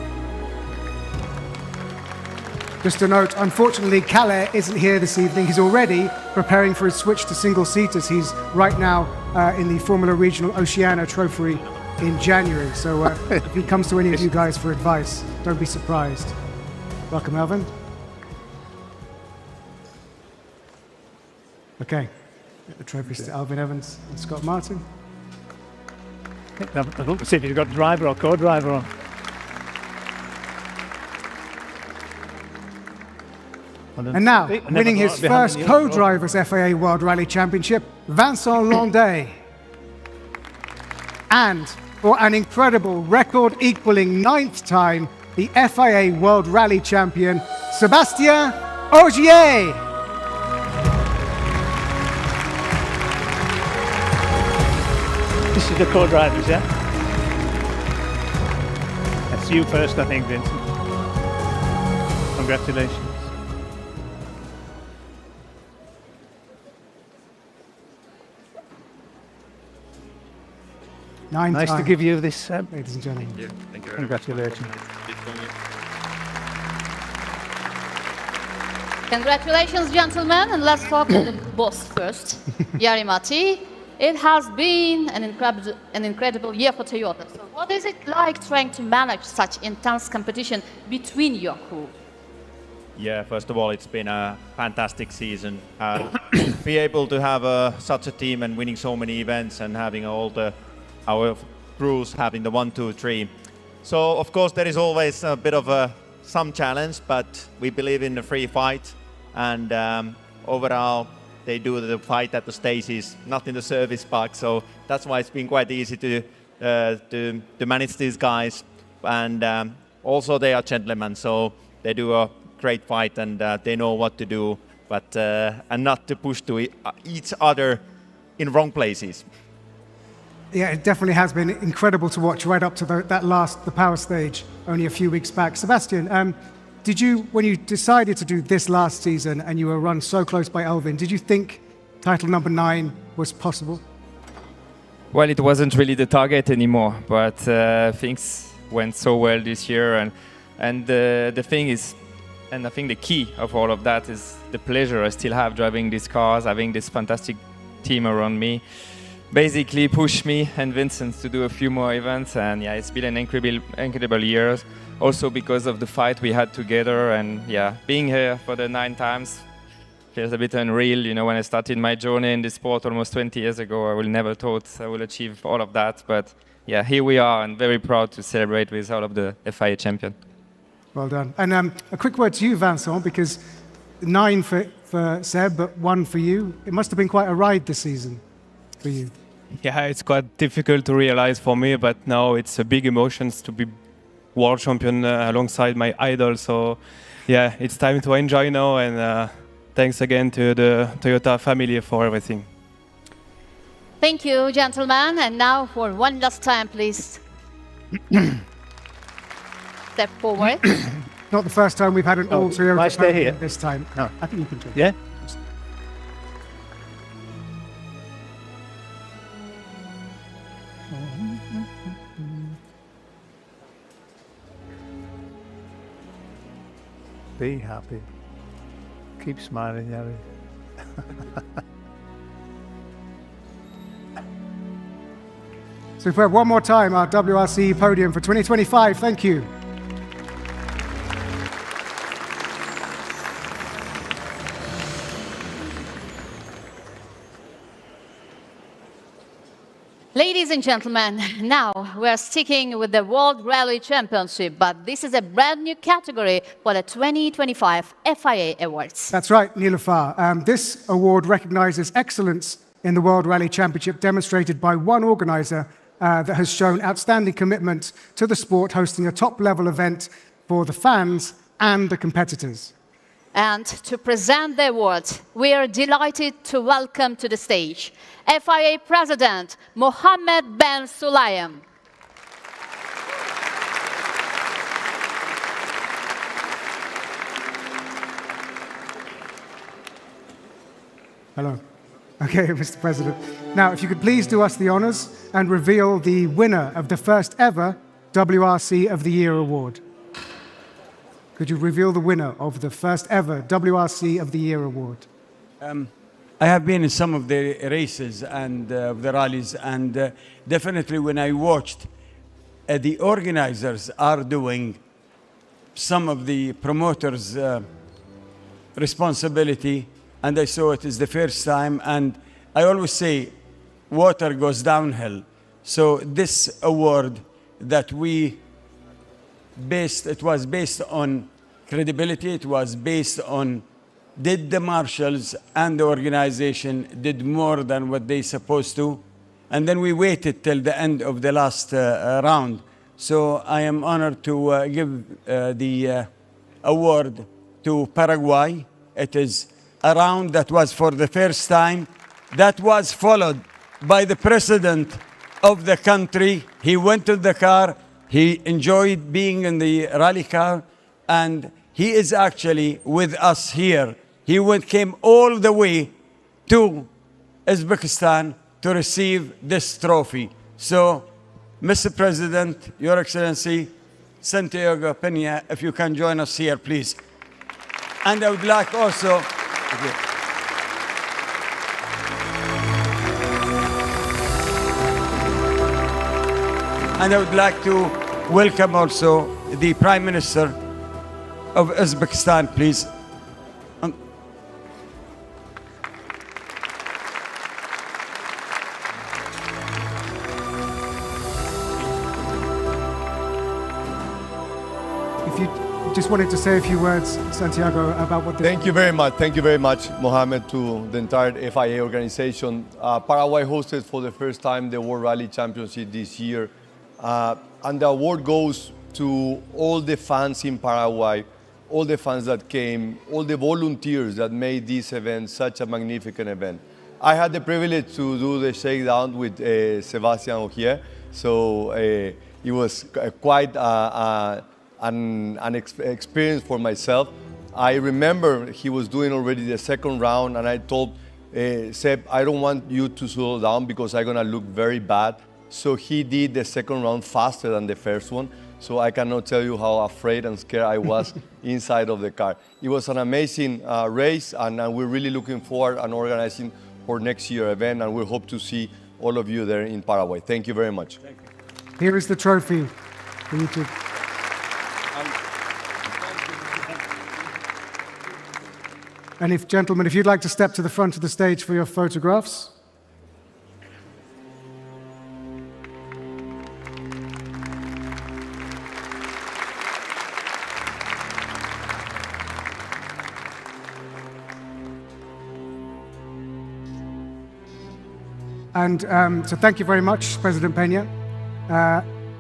Just a note, unfortunately, Kalle isn't here this evening. He's already preparing for his switch to single-seaters. He's right now in the Formula Regional Oceania Trophy in January. So if he comes to any of you guys for advice, don't be surprised. Welcome, Elfyn. Okay, the trophies to Elfyn Evans and Scott Martin. I'd love to see if you've got driver or co-driver on. And now, winning his first co-driver's FIA World Rally Championship, Vincent Landais. And for an incredible record-equaling 9th time, the FIA World Rally Champion, Sébastien Ogier. This is the co-drivers, yeah? That's you first, I think, Vincent. Congratulations. Nice to give you this, ladies and gentlemen. Thank you. Thank you. Congratulations. Congratulations, gentlemen, and let's talk to the boss first, Jari-Matti. It has been an incredible year for Toyota. So what is it like trying to manage such intense competition between your crew? Yeah, first of all, it's been a fantastic season. Be able to have such a team and winning so many events and having our crews having the 1, 2, 3. So of course there is always a bit of some challenge, but we believe in the free fight, and overall they do the fight at the stages, not in the service park. So that's why it's been quite easy to manage these guys, and also they are gentlemen, so they do a great fight, and they know what to do, but and not to push to each other in wrong places. Yeah, it definitely has been incredible to watch right up to the power stage only a few weeks back. Sebastian, did you, when you decided to do this last season and you were run so close by Elfyn, did you think title number 9 was possible? Well, it wasn't really the target anymore, but things went so well this year, and the thing is, and I think the key of all of that is the pleasure I still have driving these cars, having this fantastic team around me. Basically push me and Vincent to do a few more events, and yeah, it's been an incredible year. Also because of the fight we had together, and yeah, being here for the 9 times feels a bit unreal. You know, when I started my journey in this sport almost 20 years ago, I would never thought I would achieve all of that. But yeah, here we are, and very proud to celebrate with all of the FIA champion. Well done. And a quick word to you, Vincent, because 9 for Seb, but 1 for you. It must have been quite a ride this season for you. Yeah, it's quite difficult to realize for me, but now it's a big emotions to be world champion alongside my idol. So yeah, it's time to enjoy now, and thanks again to the Toyota family for everything. Thank you, gentlemen. And now for one last time, please. Step forward. Not the first time we've had an all Toyota I stay here? podium this time. No. I think you can do it. Yeah? Be happy. Keep smiling, Yari. So if we have one more time, our WRC podium for 2025. Thank you. Ladies and gentlemen, now we're sticking with the World Rally Championship, but this is a brand new category for the 2025 FIA Awards. That's right, Nilüfer. This award recognizes excellence in the World Rally Championship demonstrated by one organizer that has shown outstanding commitment to the sport, hosting a top-level event for the fans and the competitors. And to present the award, we are delighted to welcome to the stage FIA President Mohammed Ben Sulayem. Hello. Okay, Mr. President. Now, if you could please do us the honors and reveal the winner of the first ever WRC of the Year award. Could you reveal the winner of the first ever WRC of the Year award? I have been in some of the races and the rallies, and definitely when I watched, the organizers are doing some of the promoters' responsibility, and I saw it is the first time, and I always say water goes downhill. So this award that we it was based on credibility, it was based on did the marshals and the organization did more than what they supposed to, and then we waited till the end of the last round. So I am honored to give the award to Paraguay. It is a round that was for the first time, that was followed by the president of the country. He went to the car, he enjoyed being in the rally car, and he is actually with us here. He came all the way to Uzbekistan to receive this trophy. So, Mr. President, Your Excellency, Santiago Peña, if you can join us here, please. And I would like also... And I would like to welcome also the Prime Minister of Uzbekistan, please. If you just wanted to say a few words, Santiago, about what this... Thank you very much. Thank you very much, Mohammed, to the entire FIA organization. Paraguay hosted for the first time the World Rally Championship this year. And the award goes to all the fans in Paraguay, all the fans that came, all the volunteers that made this event such a magnificent event. I had the privilege to do the shakedown with Sebastian Ogier, so it was quite an experience for myself. I remember he was doing already the second round, and I told Seb, I don't want you to slow down because I'm gonna look very bad. So he did the second round faster than the first one. So I cannot tell you how afraid and scared I was inside of the car. It was an amazing race, and we're really looking forward and organizing for next year event, and we hope to see all of you there in Paraguay. Thank you very much. Here is the trophy for you to... And if, gentlemen, if you'd like to step to the front of the stage for your photographs. And so thank you very much, President Peña.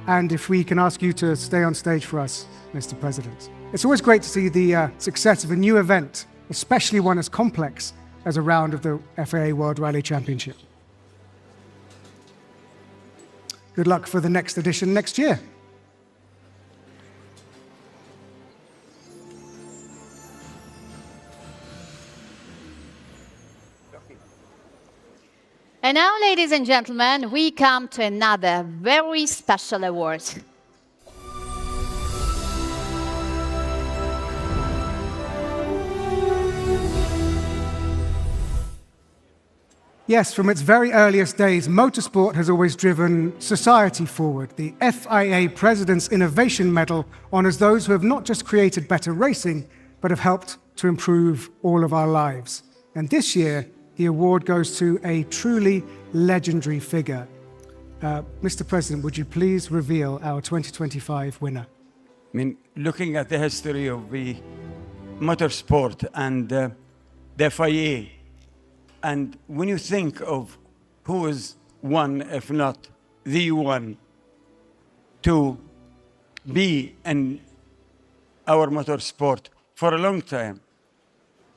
And if we can ask you to stay on stage for us, Mr. President. It's always great to see the success of a new event, especially one as complex as a round of the FIA World Rally Championship. Good luck for the next edition next year. And now, ladies and gentlemen, we come to another very special award. Yes, from its very earliest days, motorsport has always driven society forward. The FIA President's Innovation Medal honors those who have not just created better racing, but have helped to improve all of our lives. And this year, the award goes to a truly legendary figure. Mr. President, would you please reveal our 2025 winner? I mean, looking at the history of the motorsport and the FIA, and when you think of who is one, if not the one, to be in our motorsport for a long time,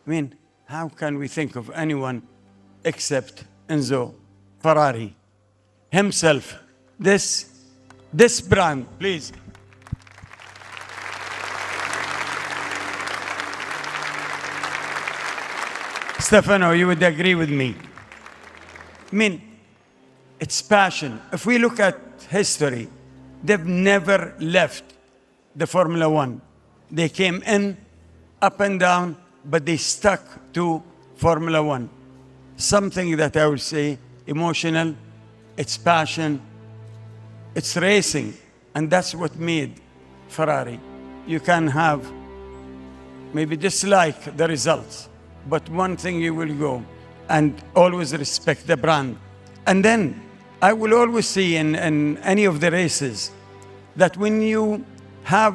I mean, how can we think of anyone except Enzo Ferrari himself? This brand, please. Stefano, you would agree with me. I mean, it's passion. If we look at history, they've never left the Formula One. They came in, up and down, but they stuck to Formula One. Something that I would say emotional, it's passion, it's racing, and that's what made Ferrari. You can have maybe dislike the results, but one thing you will go and always respect the brand. And then I will always see in any of the races that when you have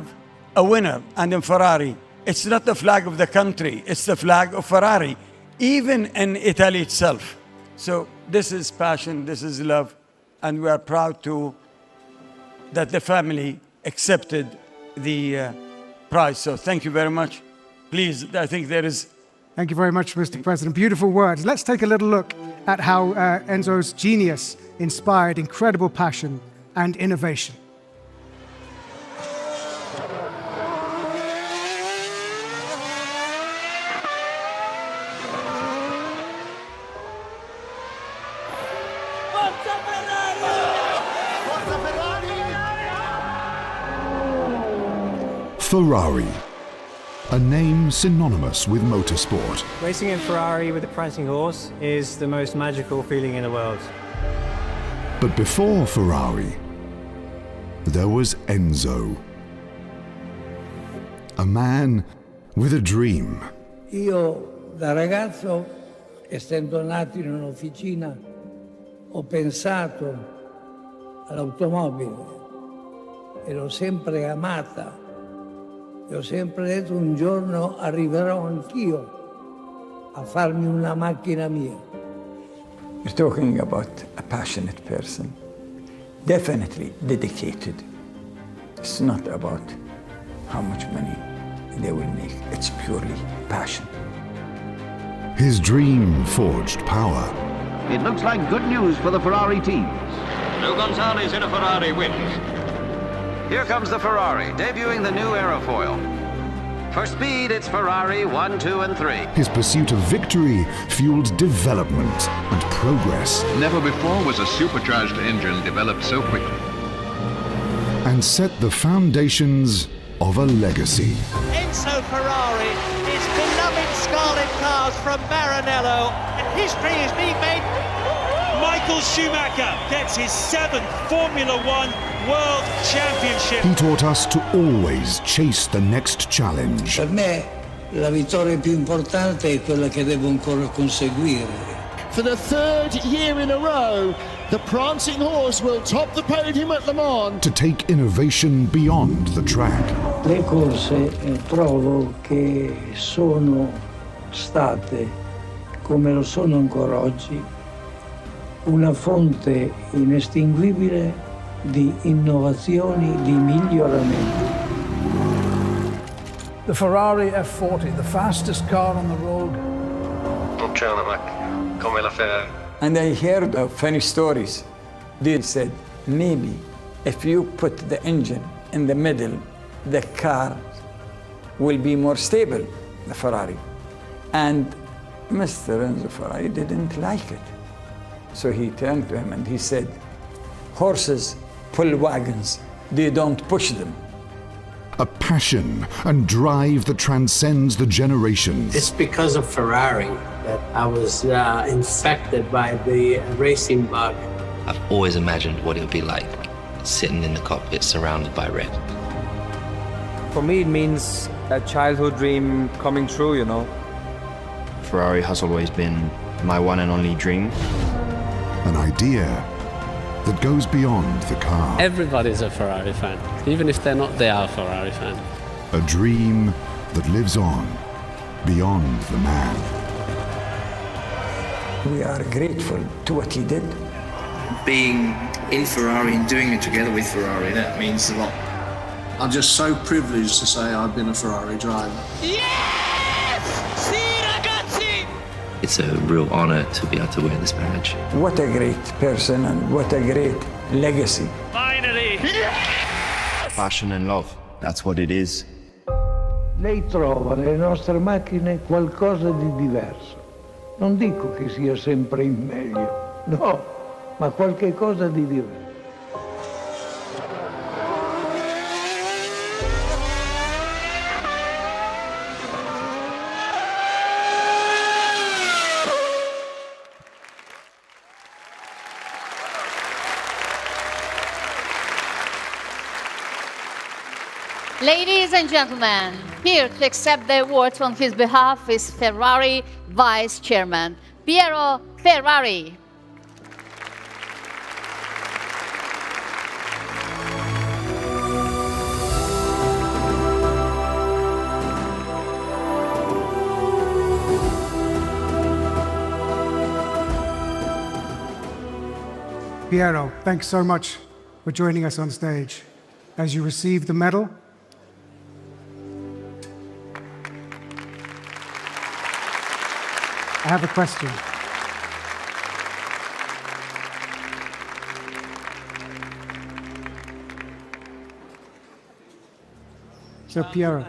a winner, and in Ferrari, it's not the flag of the country, it's the flag of Ferrari, even in Italy itself. So this is passion, this is love, and we are proud that the family accepted the prize. So thank you very much. Please, I think there is... Thank you very much, Mr. President. Beautiful words. Let's take a little look at how Enzo's genius inspired incredible passion and innovation. Ferrari, a name synonymous with motorsport. Racing in Ferrari with a prancing horse is the most magical feeling in the world. But before Ferrari, there was Enzo, a man with a dream. Io da ragazzo, essendo nato in un'officina, ho pensato all'automobile e l'ho sempre amata. E ho sempre detto un giorno arriverò anch'io a farmi una macchina mia. You're talking about a passionate person, definitely dedicated. It's not about how much money they will make. It's purely passion. His dream forged power. It looks like good news for the Ferrari teams. Lou Gonzalez in a Ferrari wins. Here comes the Ferrari, debuting the new aerofoil. For speed, it's Ferrari 1, 2, and 3. His pursuit of victory fueled development and progress. Never before was a supercharged engine developed so quickly. And set the foundations of a legacy. Enzo Ferrari, his beloved scarlet cars from Maranello, and history is being made. Michael Schumacher gets his 7th Formula One World Championship. He taught us to always chase the next challenge. Per me la vittoria più importante è quella che devo ancora conseguire. For the 3rd year in a row, the prancing horse will top the podium at Le Mans. To take innovation beyond the track. Le corse trovo che sono state, come lo sono ancora oggi, una fonte inestinguibile di innovazioni, di miglioramenti. The Ferrari F40, the fastest car on the road. Non c'è una macchina come la Ferrari. And I heard of funny stories. They said, maybe if you put the engine in the middle, the car will be more stable, the Ferrari. And Mr. Enzo Ferrari didn't like it. So he turned to him and he said, horses pull wagons, they don't push them. A passion and drive that transcends the generations. It's because of Ferrari that I was infected by the racing bug. I've always imagined what it would be like sitting in the cockpit surrounded by red. For me, it means a childhood dream coming true, you know. Ferrari has always been my one and only dream. An idea that goes beyond the car. Everybody's a Ferrari fan. Even if they're not, they are a Ferrari fan. A dream that lives on beyond the man. We are grateful to what he did. Being in Ferrari and doing it together with Ferrari, that means a lot. I'm just so privileged to say I've been a Ferrari driver. Yes! Si, ragazzi! It's a real honor to be able to wear this badge. What a great person and what a great legacy. Finally! Yes! Passion and love, that's what it is. Lei trova nelle nostre macchine qualcosa di diverso. Non dico che sia sempre in meglio, no, ma qualche cosa di diverso. Ladies and gentlemen, here to accept the awards on his behalf is Ferrari Vice Chairman, Piero Ferrari. Piero, thanks so much for joining us on stage. As you receive the medal, I have a question. So Piero,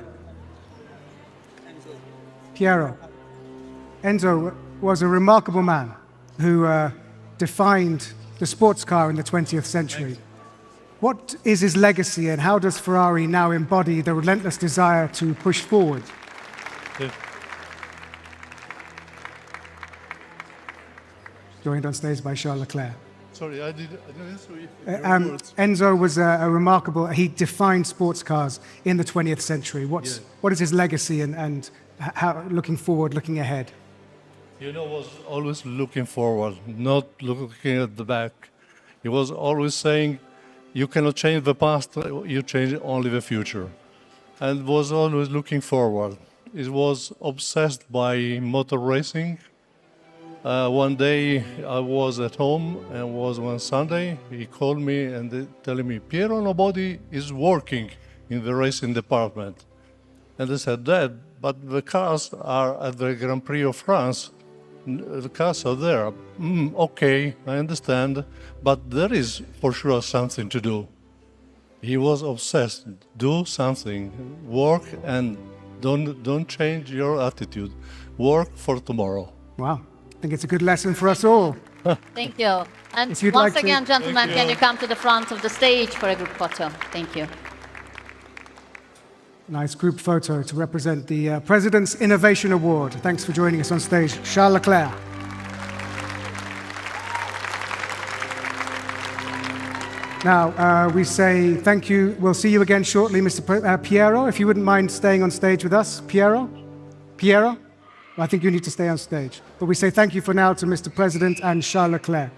Enzo was a remarkable man who defined the sports car in the 20th century. What is his legacy and how does Ferrari now embody the relentless desire to push forward? Joined on stage by Charles Leclerc. Sorry, I didn't answer you. Enzo was a remarkable, he defined sports cars in the 20th century. What is his legacy and how, looking forward, looking ahead? You know, was always looking forward, not looking at the back. He was always saying, you cannot change the past, you change only the future. And was always looking forward. He was obsessed by motor racing. One day I was at home and was one Sunday, he called me and telling me, Piero, nobody is working in the racing department. And I said, Dad, but the cars are at the Grand Prix of France. The cars are there. Okay, I understand, but there is for sure something to do. He was obsessed. Do something, work, and don't change your attitude. Work for tomorrow. Wow. I think it's a good lesson for us all. Thank you. And If you'd once like to- again, gentlemen, Thank can you. you come to the front of the stage for a group photo? Thank you. Nice group photo to represent the President's Innovation Award. Thanks for joining us on stage, Charles Leclerc. Now, we say thank you. We'll see you again shortly, Mr. Piero. If you wouldn't mind staying on stage with us. Piero? Piero? I think you need to stay on stage. But we say thank you for now to Mr. President and Charles Leclerc.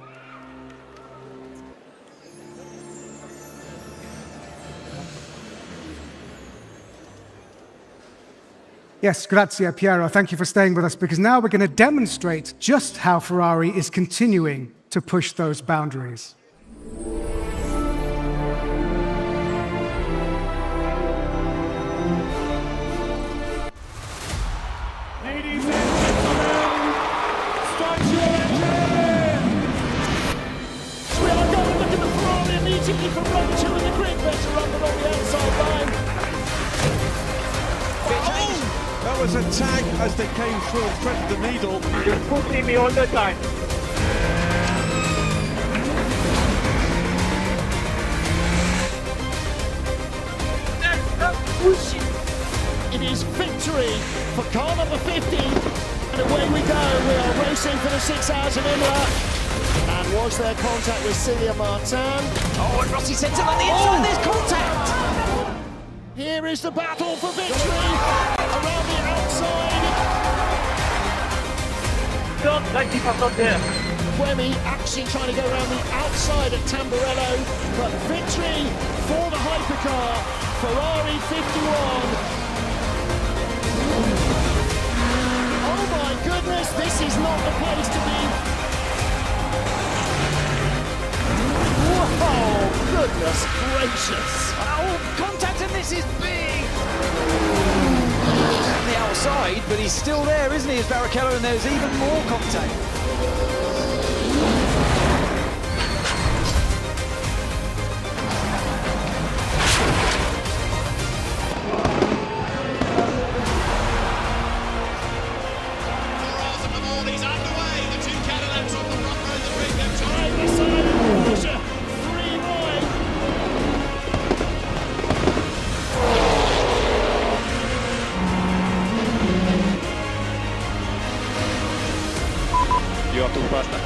Yes, grazie, Piero. Thank you for staying with us, because now we're going to demonstrate just how Ferrari is continuing to push those boundaries. Ladies and gentlemen, start your engines! We are going to look at the Ferrari immediately from row 2 in the grid. Better run on the outside line. That was a tag as they came through and threaded the needle. You're pushing me all the time. It is victory for car number 50. And away we go. We are racing for the 6 hours of Imola. And was there contact with Celia Martin? Oh, and Rossi sends it on the inside. There's contact. Here is the battle for victory around the outside. Wemi actually trying to go around the outside at Tamburello, but victory for the hypercar, Ferrari 51. Oh my goodness, this is not the place to be. Whoa, goodness gracious. Oh, contact, and this is big. On the outside, but he's still there, isn't he, as Barrichello, and there's even more contact.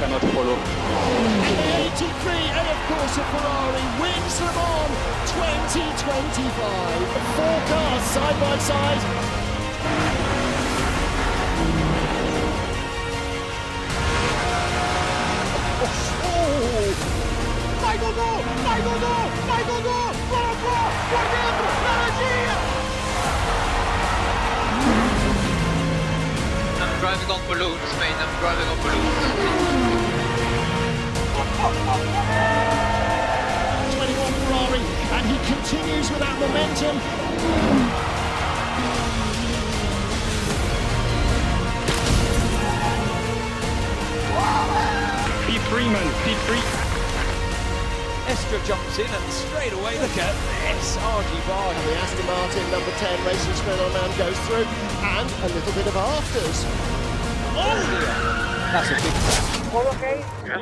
And the 83, and of course a Ferrari, wins Le Mans 2025. 4 cars side by side. Vai Dodô! Vai Dodô! Vai Dodô! Colocou! Por dentro! Laranjinha! I'm driving on balloons, mate. I'm driving on balloons. 21 Ferrari, and he continues with that momentum. P3, man, P3. Estra jumps in and straight away, look at this, argy-bargy. And the Aston Martin number 10 racing spinner man goes through, and a little bit of afters. Oh dear! That's a big All okay? Yes.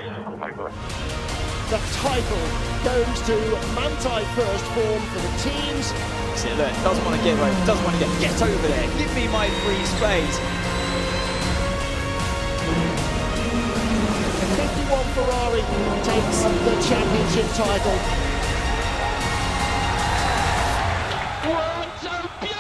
The title goes to Manthey first form for the teams. See, look, doesn't want to get over, doesn't want to get over there. Give me my free space. The 51 Ferrari takes the championship title. World champion!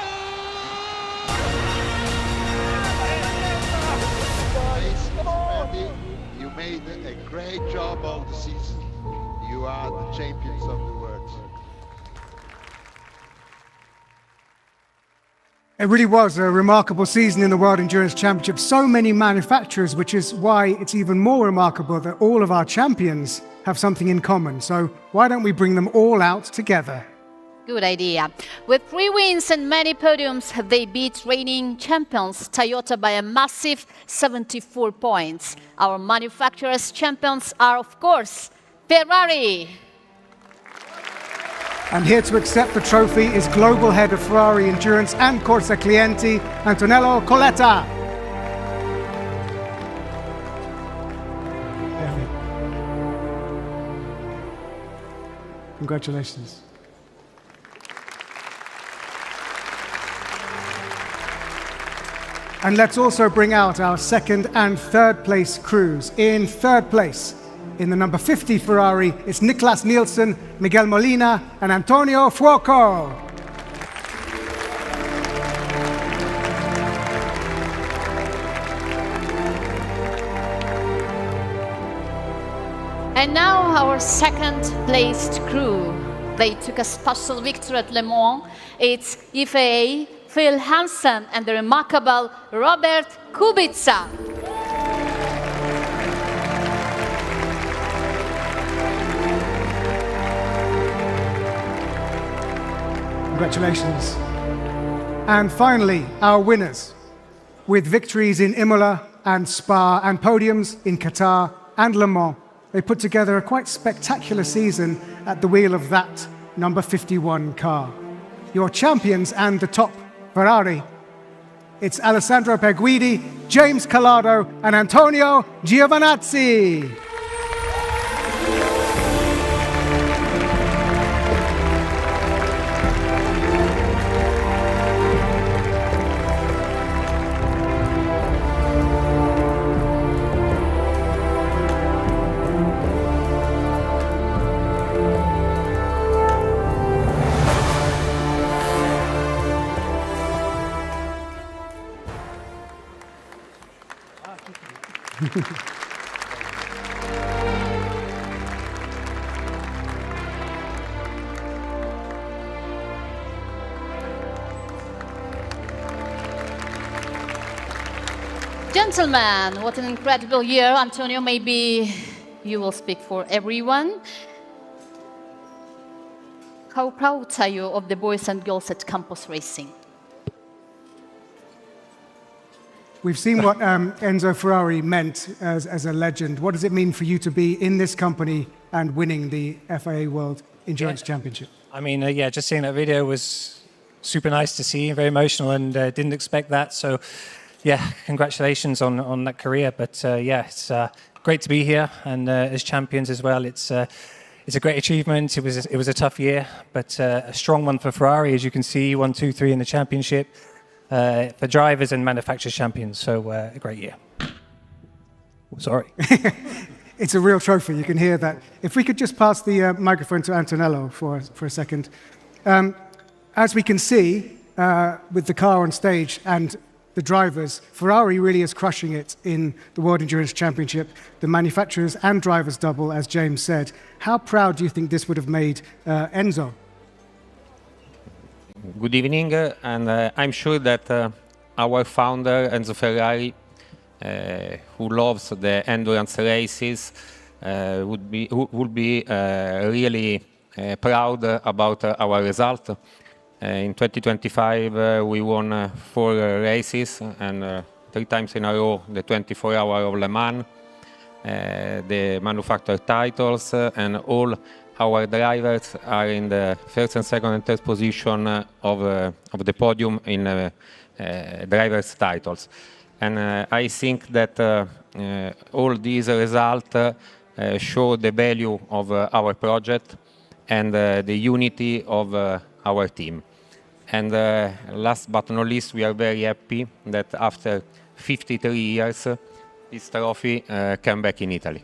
You made a great job all the season. You are the champions of the world. It really was a remarkable season in the World Endurance Championship. So many manufacturers, which is why it's even more remarkable that all of our champions have something in common. So why don't we bring them all out together? Good idea. With 3 wins and many podiums, they beat reigning champions Toyota by a massive 74 points. Our manufacturers' champions are, of course, Ferrari. And here to accept the trophy is Global Head of Ferrari Endurance and Corsa Clienti, Antonello Coletta. Congratulations. And let's also bring out our 2nd and 3rd place crews. In 3rd place, in the number 50 Ferrari, it's Niklas Nielsen, Miguel Molina, and Antonio Fuoco. And now our 2nd placed crew. They took a special victory at Le Mans. It's FIA, Phil Hansen, and the remarkable Robert Kubica. Congratulations. And finally, our winners, with victories in Imola and Spa and podiums in Qatar and Le Mans. They put together a quite spectacular season at the wheel of that number 51 car. Your champions and the top Ferrari, it's Alessandro Perguidi, James Collado, and Antonio Giovinazzi. Gentlemen, what an incredible year. Antonio, maybe you will speak for everyone. How proud are you of the boys and girls at campus racing? We've seen what Enzo Ferrari meant as a legend. What does it mean for you to be in this company and winning the FIA World Endurance Championship? I mean, yeah, just seeing that video was super nice to see, very emotional, and didn't expect that. So, yeah, congratulations on that career. But yeah, it's great to be here, and as champions as well. It's a great achievement. It was a tough year, but a strong one for Ferrari, as you can see, 1, 2, 3 in the championship. For drivers and manufacturers champions, so a great year. Sorry. It's a real trophy, you can hear that. If we could just pass the microphone to Antonello for a second. As we can see, with the car on stage and the drivers, Ferrari really is crushing it in the World Endurance Championship. The manufacturers and drivers double, as James said. How proud do you think this would have made Enzo? Good evening, and I'm sure that our founder, Enzo Ferrari, who loves the endurance races, would be really proud about our result. In 2025, we won 4 races, and 3 times in a row the 24-hour of Le Mans, the manufacturer titles, and all our drivers are in the first and second and third position of the podium in drivers' titles. And I think that all these results show the value of our project and the unity of our team. And last but not least, we are very happy that after 53 years, this trophy came back in Italy.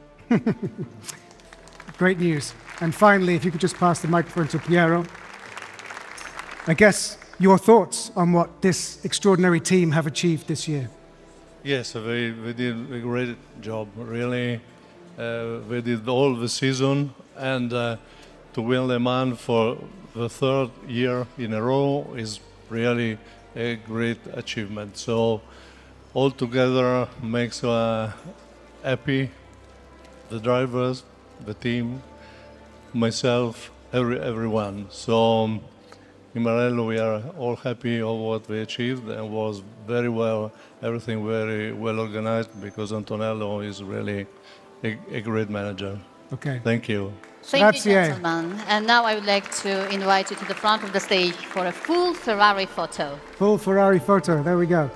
Great news. And finally, if you could just pass the microphone to Piero. I guess your thoughts on what this extraordinary team have achieved this year. Yes, we did a great job, really. We did all the season, and to win Le Mans for the 3rd year in a row is really a great achievement. So all together makes happy the drivers, the team, myself, everyone. So in Marello we are all happy of what we achieved, and was very well, everything very well organized, because Antonello is really a great manager. Okay. Thank you. Thank you, gentlemen. And now I would like to invite you to the front of the stage for a full Ferrari photo. Full Ferrari photo, there we go.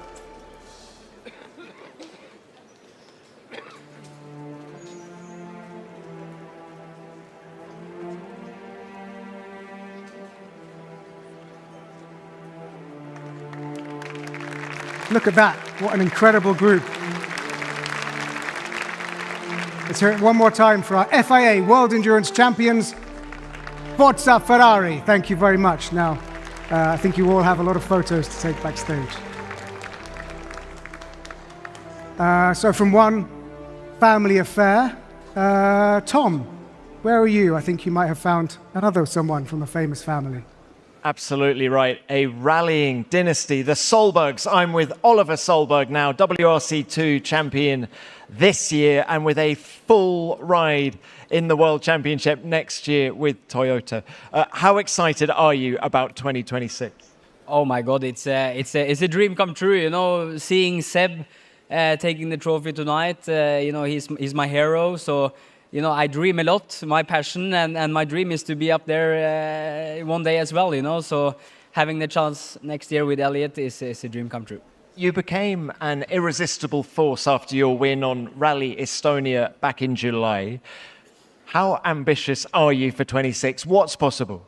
Look at that, what an incredible group. Let's hear it one more time for our FIA World Endurance Champions. Forza Ferrari, thank you very much. Now, I think you all have a lot of photos to take backstage. So from one family affair, Tom, where are you? I think you might have found another someone from a famous family. Absolutely right. A rallying dynasty, the Solbergs. I'm with Oliver Solberg now, WRC2 champion this year, and with a full ride in the World Championship next year with Toyota. How excited are you about 2026? Oh my God, it's a dream come true. You know, seeing Seb taking the trophy tonight. You know, he's my hero. So, you know, I dream a lot. My passion and my dream is to be up there one day as well, you know. So having the chance next year with Elliot is a dream come true. You became an irresistible force after your win on Rally Estonia back in July. How ambitious are you for 26? What's possible?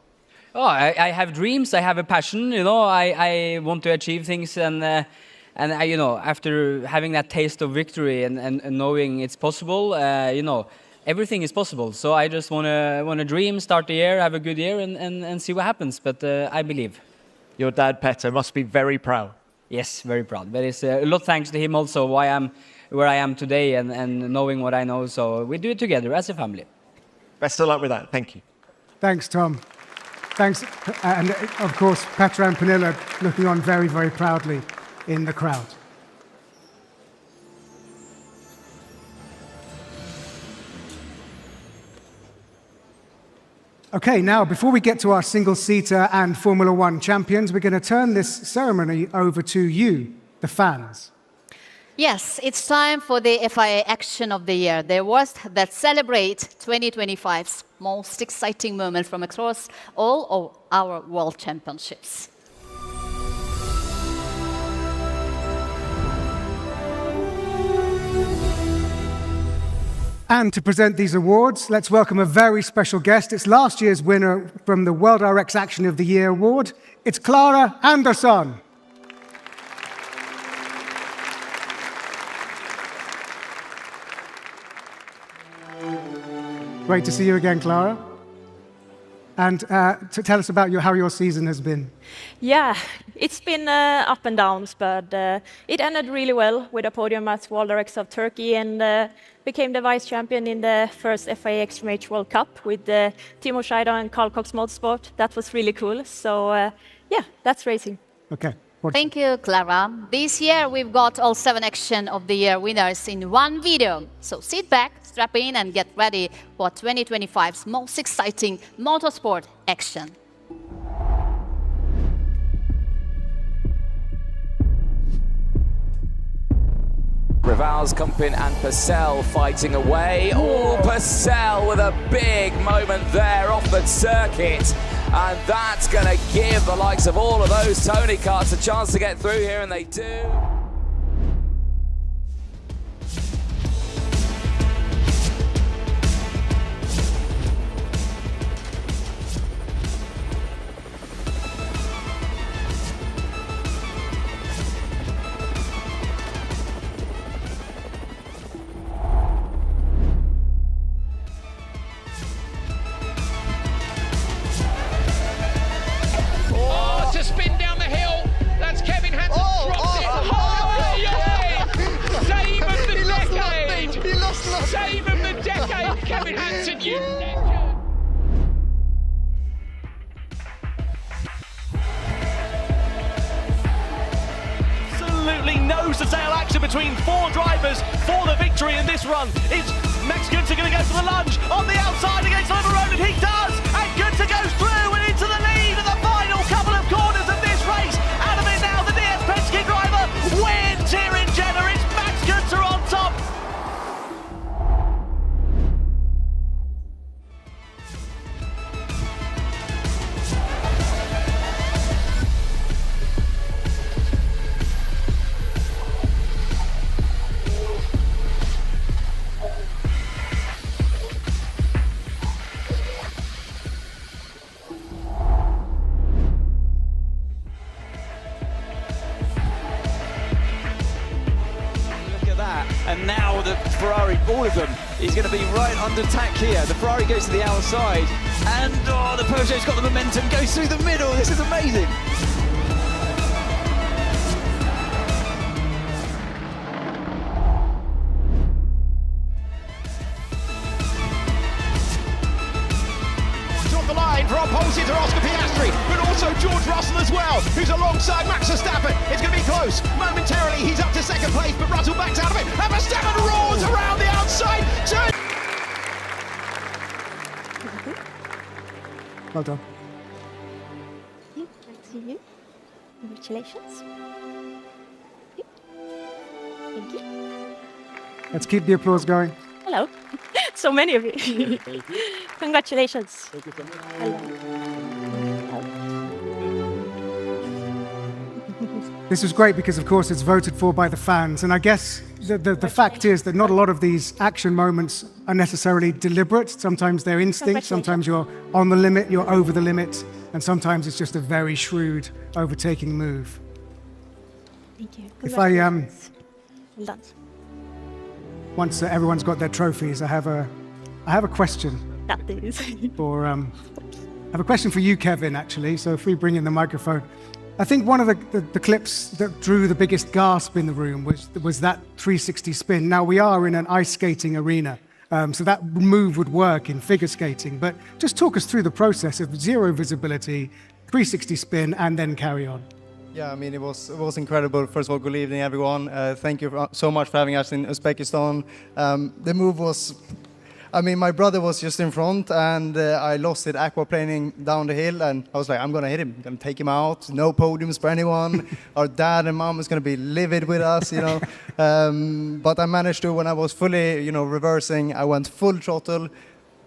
Oh, I have dreams. I have a passion, you know. I want to achieve things, and I, you know, after having that taste of victory and knowing it's possible, you know, everything is possible. So I just want to dream, start the year, have a good year, and see what happens. But I believe. Your dad, Petter, must be very proud. Yes, very proud. But it's a lot thanks to him also why I'm where I am today and knowing what I know. So we do it together as a family. Best of luck with that. Thank you. Thanks, Tom. Thanks. And of course, Petra and Pernilla looking on very, very proudly in the crowd. Okay, now before we get to our single-seater and Formula One champions, we're going to turn this ceremony over to you, the fans. Yes, it's time for the FIA Action of the Year, the awards that celebrate 2025's most exciting moments from across all of our World Championships. And to present these awards, let's welcome a very special guest. It's last year's winner from the World RX Action of the Year award. It's Clara Andersson. Great to see you again, Clara. And to tell us about how your season has been. Yeah, it's been up and downs, but it ended really well with a podium at World RX of Turkey and became the vice champion in the first FIA Extreme H World Cup with Timo Scheider and Carl Cox Motorsport. That was really cool. So yeah, that's racing. Okay. Thank you, Clara. This year we've got all 7 Action of the Year winners in one video. So sit back, strap in and get ready for 2025's most exciting motorsport action. Rivals, Kumpin and Purcell fighting away. Oh, Purcell with a big moment there off the circuit. And that's going to give the likes of all of those Tony karts a chance to get through here, and they do. Spin down the hill. That's Kevin Hansen. Drops it. Save of the decade. He lost nothing. Save of the decade, Kevin Hansen. You legend. Absolutely nose-to-tail action between 4 drivers for the victory in this run. Is Max Günther going to go for the lunge on the outside against Oliver Roland? He does, and Günther goes through and into the lead at the final couple of corners of this race. Out of it now, the DS Penske driver wins here in Jeddah. It's Max Günther on top. And now the Ferrari, all of them, is going to be right under attack here. The Ferrari goes to the outside, and the Peugeot's got the momentum, goes through the middle. This is amazing. On the line for our pole sitter Oscar Piastri, but also George Russell as well, who's alongside Max Verstappen. It's going to be close. Momentarily, he's up to second place, but Russell backs out of it. And Verstappen roars around the outside. Well done. Nice to see you. Congratulations. Thank you. Let's keep the applause going. Hello. So many of you. Congratulations. This is great because, of course, it's voted for by the fans. And I guess the fact is that not a lot of these action moments are necessarily deliberate. Sometimes they're instinct. Sometimes you're on the limit, you're over the limit. And sometimes it's just a very shrewd overtaking move. Thank you. If I Well done. once everyone's got their trophies, I have a question. That is. I have a question for you, Kevin, actually. So if we bring in the microphone. I think one of the clips that drew the biggest gasp in the room was that 360 spin. Now, we are in an ice skating arena, so that move would work in figure skating. But just talk us through the process of zero visibility, 360 spin, and then carry on. Yeah, I mean, it was incredible. First of all, good evening, everyone. Thank you so much for having us in Uzbekistan. The move was... I mean, my brother was just in front, and I lost it aquaplaning down the hill, and I was like, I'm going to hit him. I'm going to take him out. No podiums for anyone. Our dad and mom is going to be livid with us, you know. But I managed to, when I was fully, you know, reversing, I went full throttle,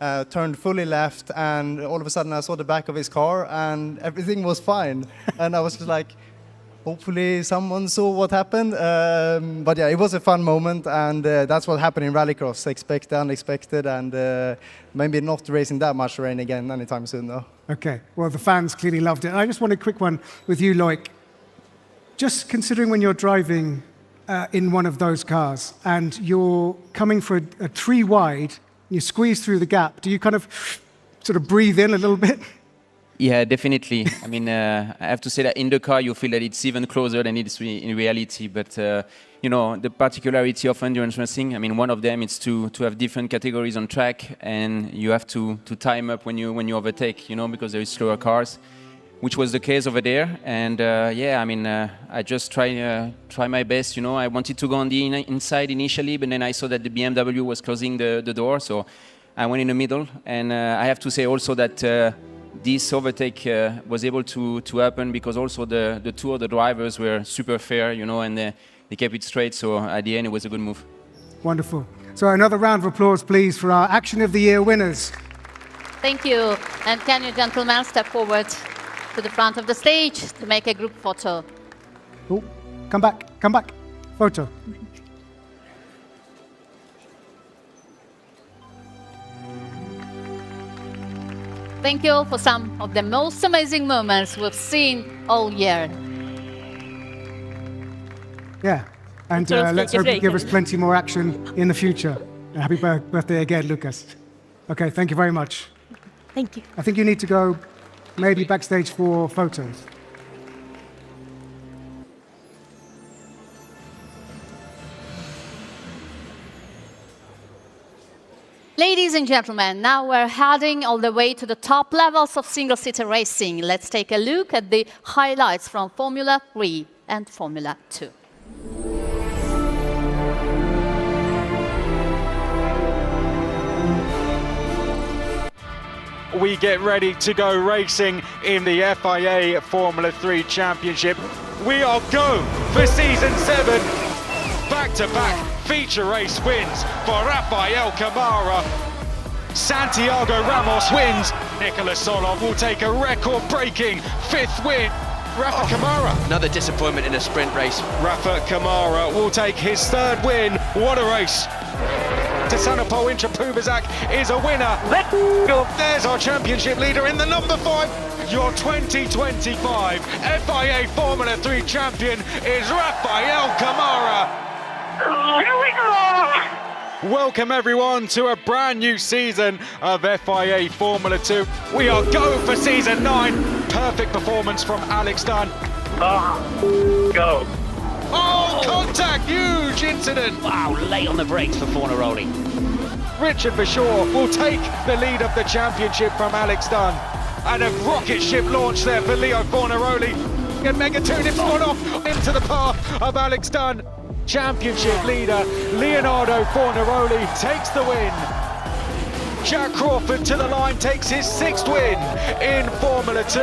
turned fully left, and all of a sudden I saw the back of his car, and everything was fine. And I was just like, hopefully someone saw what happened. But yeah, it was a fun moment, and that's what happened in Rallycross. Expect the unexpected, and maybe not racing that much rain again anytime soon, though. Okay, well, the fans clearly loved it. And I just want a quick one with you, Loic. Just considering when you're driving in one of those cars, and you're coming for a 3 wide, you squeeze through the gap, do you kind of sort of breathe in a little bit? Yeah, definitely. I mean, I have to say that in the car you feel that it's even closer than it's in reality. But you know, the particularity of endurance racing, I mean, one of them is to have different categories on track, and you have to time up when you overtake, you know, because there is slower cars, which was the case over there. And yeah, I mean, I just try my best. You know, I wanted to go on the inside initially, but then I saw that the BMW was closing the door, so I went in the middle. And I have to say also that. This overtake was able to happen because also the two other drivers were super fair, you know, and they kept it straight. So at the end, it was a good move. Wonderful. So another round of applause, please, for our Action of the Year winners. Thank you. And can you gentlemen step forward to the front of the stage to make a group photo? Oh, come back. Photo. Thank you for some of the most amazing moments we've seen all year. Yeah, and let's hope you give us plenty more action in the future. Happy birthday again, Lucas. Okay, thank you very much. Thank you. I think you need to go maybe backstage for photos. Ladies and gentlemen, now we're heading all the way to the top levels of single-seater racing. Let's take a look at the highlights from Formula 3 and Formula 2. We get ready to go racing in the FIA Formula 3 Championship. We are go for Season 7. Back-to-back feature race wins for Rafael Camara. Santiago Ramos wins. Nicolas Solon will take a record-breaking 5th win. Rafa Camara. Another disappointment in a sprint race. Rafa Camara will take his 3rd win. What a race. Tassanopol Intrapubizak is a winner. Let's go. There's our championship leader in the number 5. Your 2025 FIA Formula 3 champion is Rafael Camara. Here we go! Welcome everyone to a brand new season of FIA Formula 2. We are go for Season 9. Perfect performance from Alex Dunn. Go. Oh, contact! Huge incident! Wow, late on the brakes for Fornaroli. Richard Bashaw will take the lead of the championship from Alex Dunn. And a rocket ship launch there for Leo Fornaroli. And Megatune has gone off into the path of Alex Dunn. Championship leader Leonardo Fornaroli takes the win. Jack Crawford to the line, takes his 6th win in Formula 2.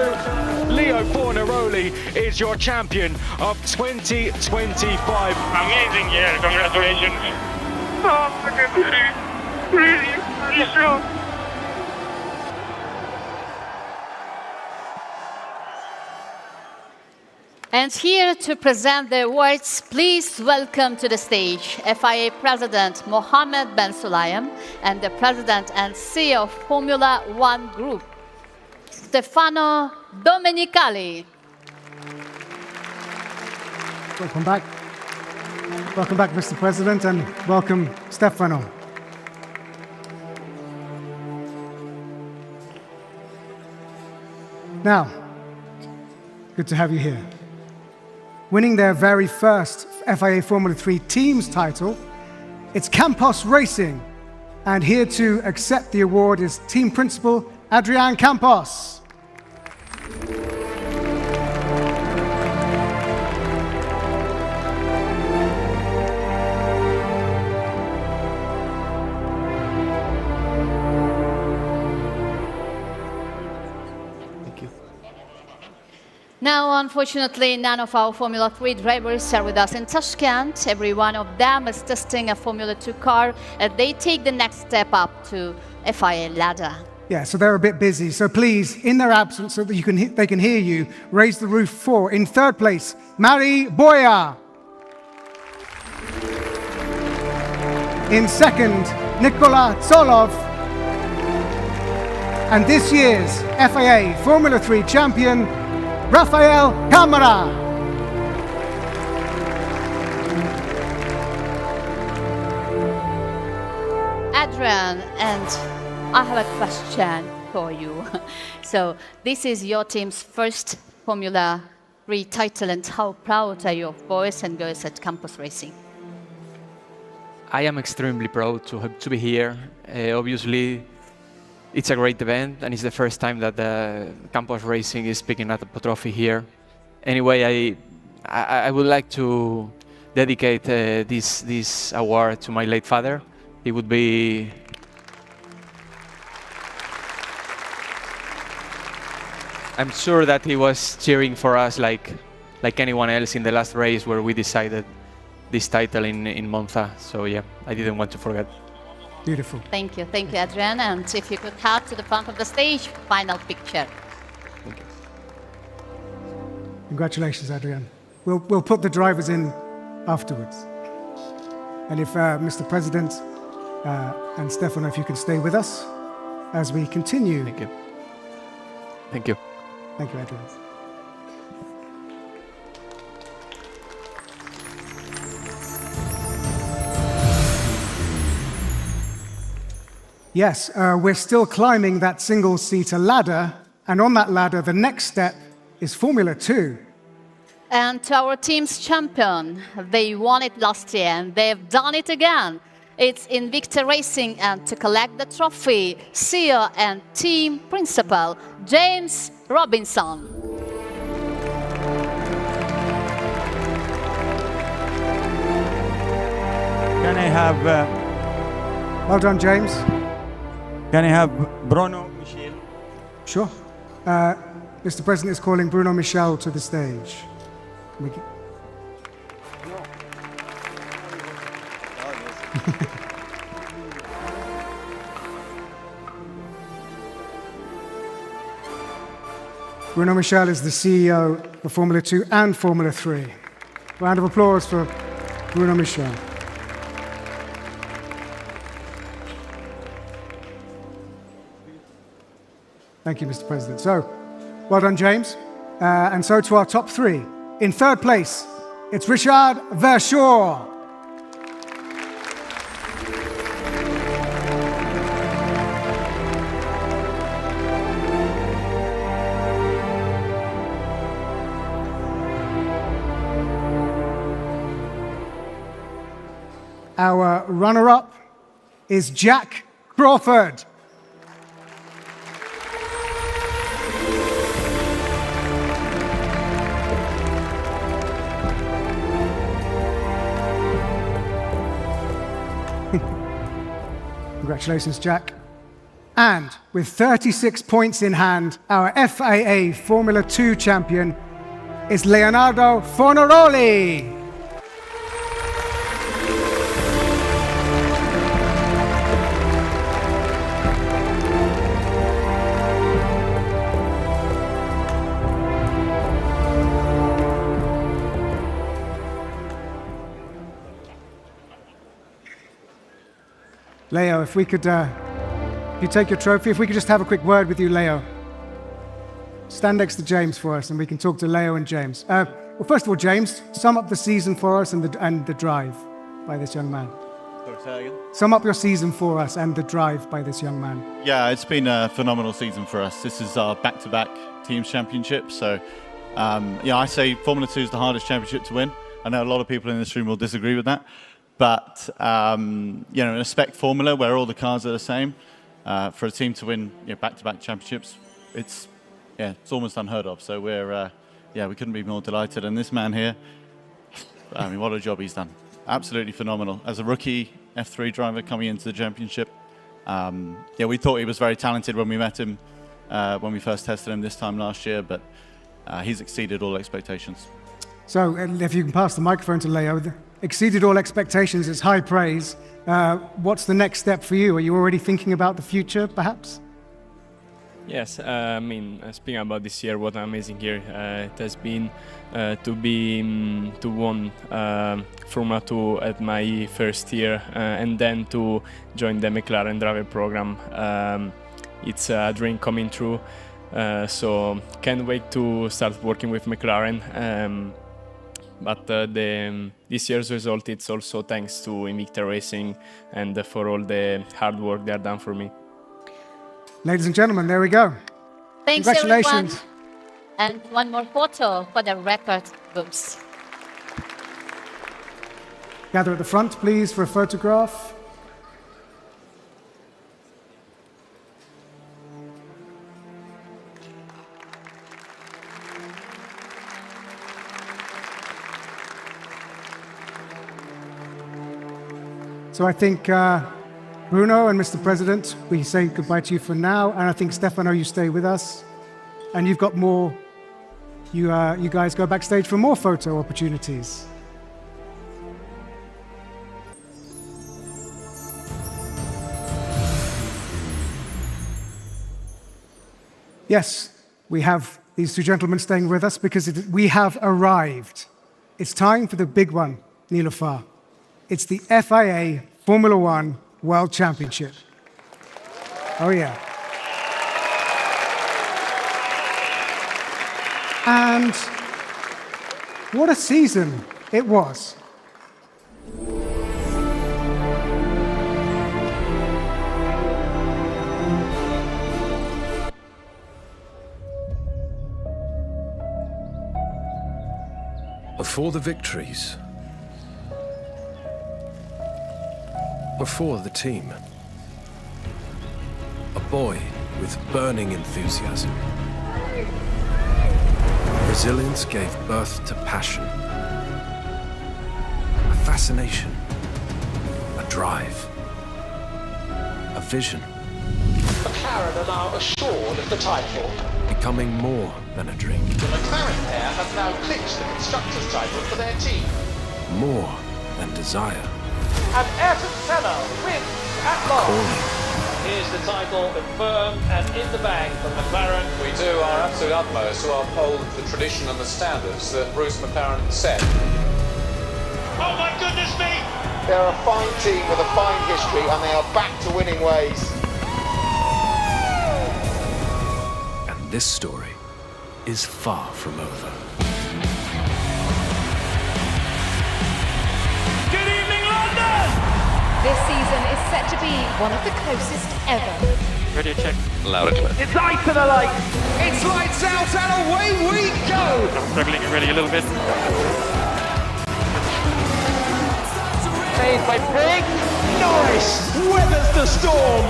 Leo Fornaroli is your champion of 2025. Amazing year, congratulations. Oh, really sure. And here to present the awards, please welcome to the stage FIA President Mohammed Ben Sulayem and the President and CEO of Formula 1 Group, Stefano Domenicali. Welcome back. Welcome back, Mr. President, and welcome, Stefano. Now, good to have you here. winning their very first FIA Formula 3 Teams title. It's Campos Racing, and here to accept the award is Team Principal Adrian Campos. Now, unfortunately, none of our Formula 3 drivers are with us in Tashkent. Every one of them is testing a Formula 2 car as they take the next step up to FIA ladder. Yeah, so they're a bit busy. So please, in their absence, so that they can hear you, raise the roof 4. In third place, Mari Boya. In second, Nikola Tsolov. And this year's FIA Formula 3 champion, Rafael Camara. Adrian, and I have a question for you. So this is your team's first Formula 3 title, and how proud are you of boys and girls at Campos Racing? I am extremely proud to be here. Obviously, it's a great event, and it's the first time that Campos Racing is picking up a trophy here. Anyway, I would like to dedicate this award to my late father. He would be... I'm sure that he was cheering for us like anyone else in the last race where we decided this title in Monza. So yeah, I didn't want to forget. Beautiful. Thank you, Adrian. And if you could head to the front of the stage, final picture. Thank you. Congratulations, Adrian. We'll put the drivers in afterwards. And if Mr. President and Stefano, if you can stay with us as we continue. Thank you. Thank you. Thank you, Adrian. Yes, we're still climbing that single-seater ladder, and on that ladder, the next step is Formula 2. And to our team's champion, they won it last year, and they've done it again. It's Invicta Racing, and to collect the trophy, CEO and team principal, James Robinson. Can I have... Well done, James. Can I have Bruno Michel? Sure. Mr. President is calling Bruno Michel to the stage. Bruno Michel is the CEO of Formula 2 and Formula 3. Round of applause for Bruno Michel. Thank you, Mr. President. So, well done, James. And so to our top 3. In third place, it's Richard Verschoor. Our runner-up is Jack Crawford. Congratulations, Jack. And with 36 points in hand, our FIA Formula 2 champion is Leonardo Fornaroli. Leo, if we could, if you take your trophy, if we could just have a quick word with you, Leo. Stand next to James for us, and we can talk to Leo and James. Well, first of all, James, sum up the season for us and the drive by this young man. Sorry, say that again? Sum up your season for us and the drive by this young man. Yeah, it's been a phenomenal season for us. This is our back-to-back Teams Championship, so I say Formula 2 is the hardest championship to win. I know a lot of people in this room will disagree with that. But, in a spec formula where all the cars are the same, for a team to win back-to-back championships, it's almost unheard of. So we couldn't be more delighted. And this man here, I mean, what a job he's done. Absolutely phenomenal. As a rookie F3 driver coming into the championship, we thought he was very talented when we met him, when we first tested him this time last year, but he's exceeded all expectations. So if you can pass the microphone to Leo, exceeded all expectations, it's high praise. What's the next step for you? Are you already thinking about the future, perhaps? Yes, speaking about this year, what an amazing year it has been to won Formula 2 at my first year and then to join the McLaren driver program. It's a dream coming true, so can't wait to start working with McLaren. But this year's result, it's also thanks to Invicta Racing and for all the hard work they have done for me. Ladies and gentlemen, there we go. Thanks, Congratulations. everyone. And one more photo for the record books. Gather at the front, please, for a photograph. So I think, Bruno and Mr. President, we say goodbye to you for now, and I think, Stefano, you stay with us. And you've got more, you guys go backstage for more photo opportunities. Yes, we have these two gentlemen staying with us because we have arrived. It's time for the big one, Niloufar. It's the FIA Formula 1 World Championship. Oh, yeah. And what a season it was. For the victories. For the team. A boy with burning enthusiasm. Resilience gave birth to passion. A fascination. A drive. A vision. McLaren are now assured of the title. Becoming more than a dream. The McLaren pair have now clinched the Constructors' title for their team. More than desire. And Ayrton Senna wins at last. Calling. Here's the title confirmed and in the bag for McLaren. We do our absolute utmost to uphold the tradition and the standards that Bruce McLaren set. Oh my goodness me! They're a fine team with a fine history and they are back to winning ways. And this story is far from over. This season is set to be one of the closest ever. Radio check. Loud and clear. It's lights and a light. It's lights out and away we go. I'm struggling already a little bit. Saved by Pig. Norris weathers the storm.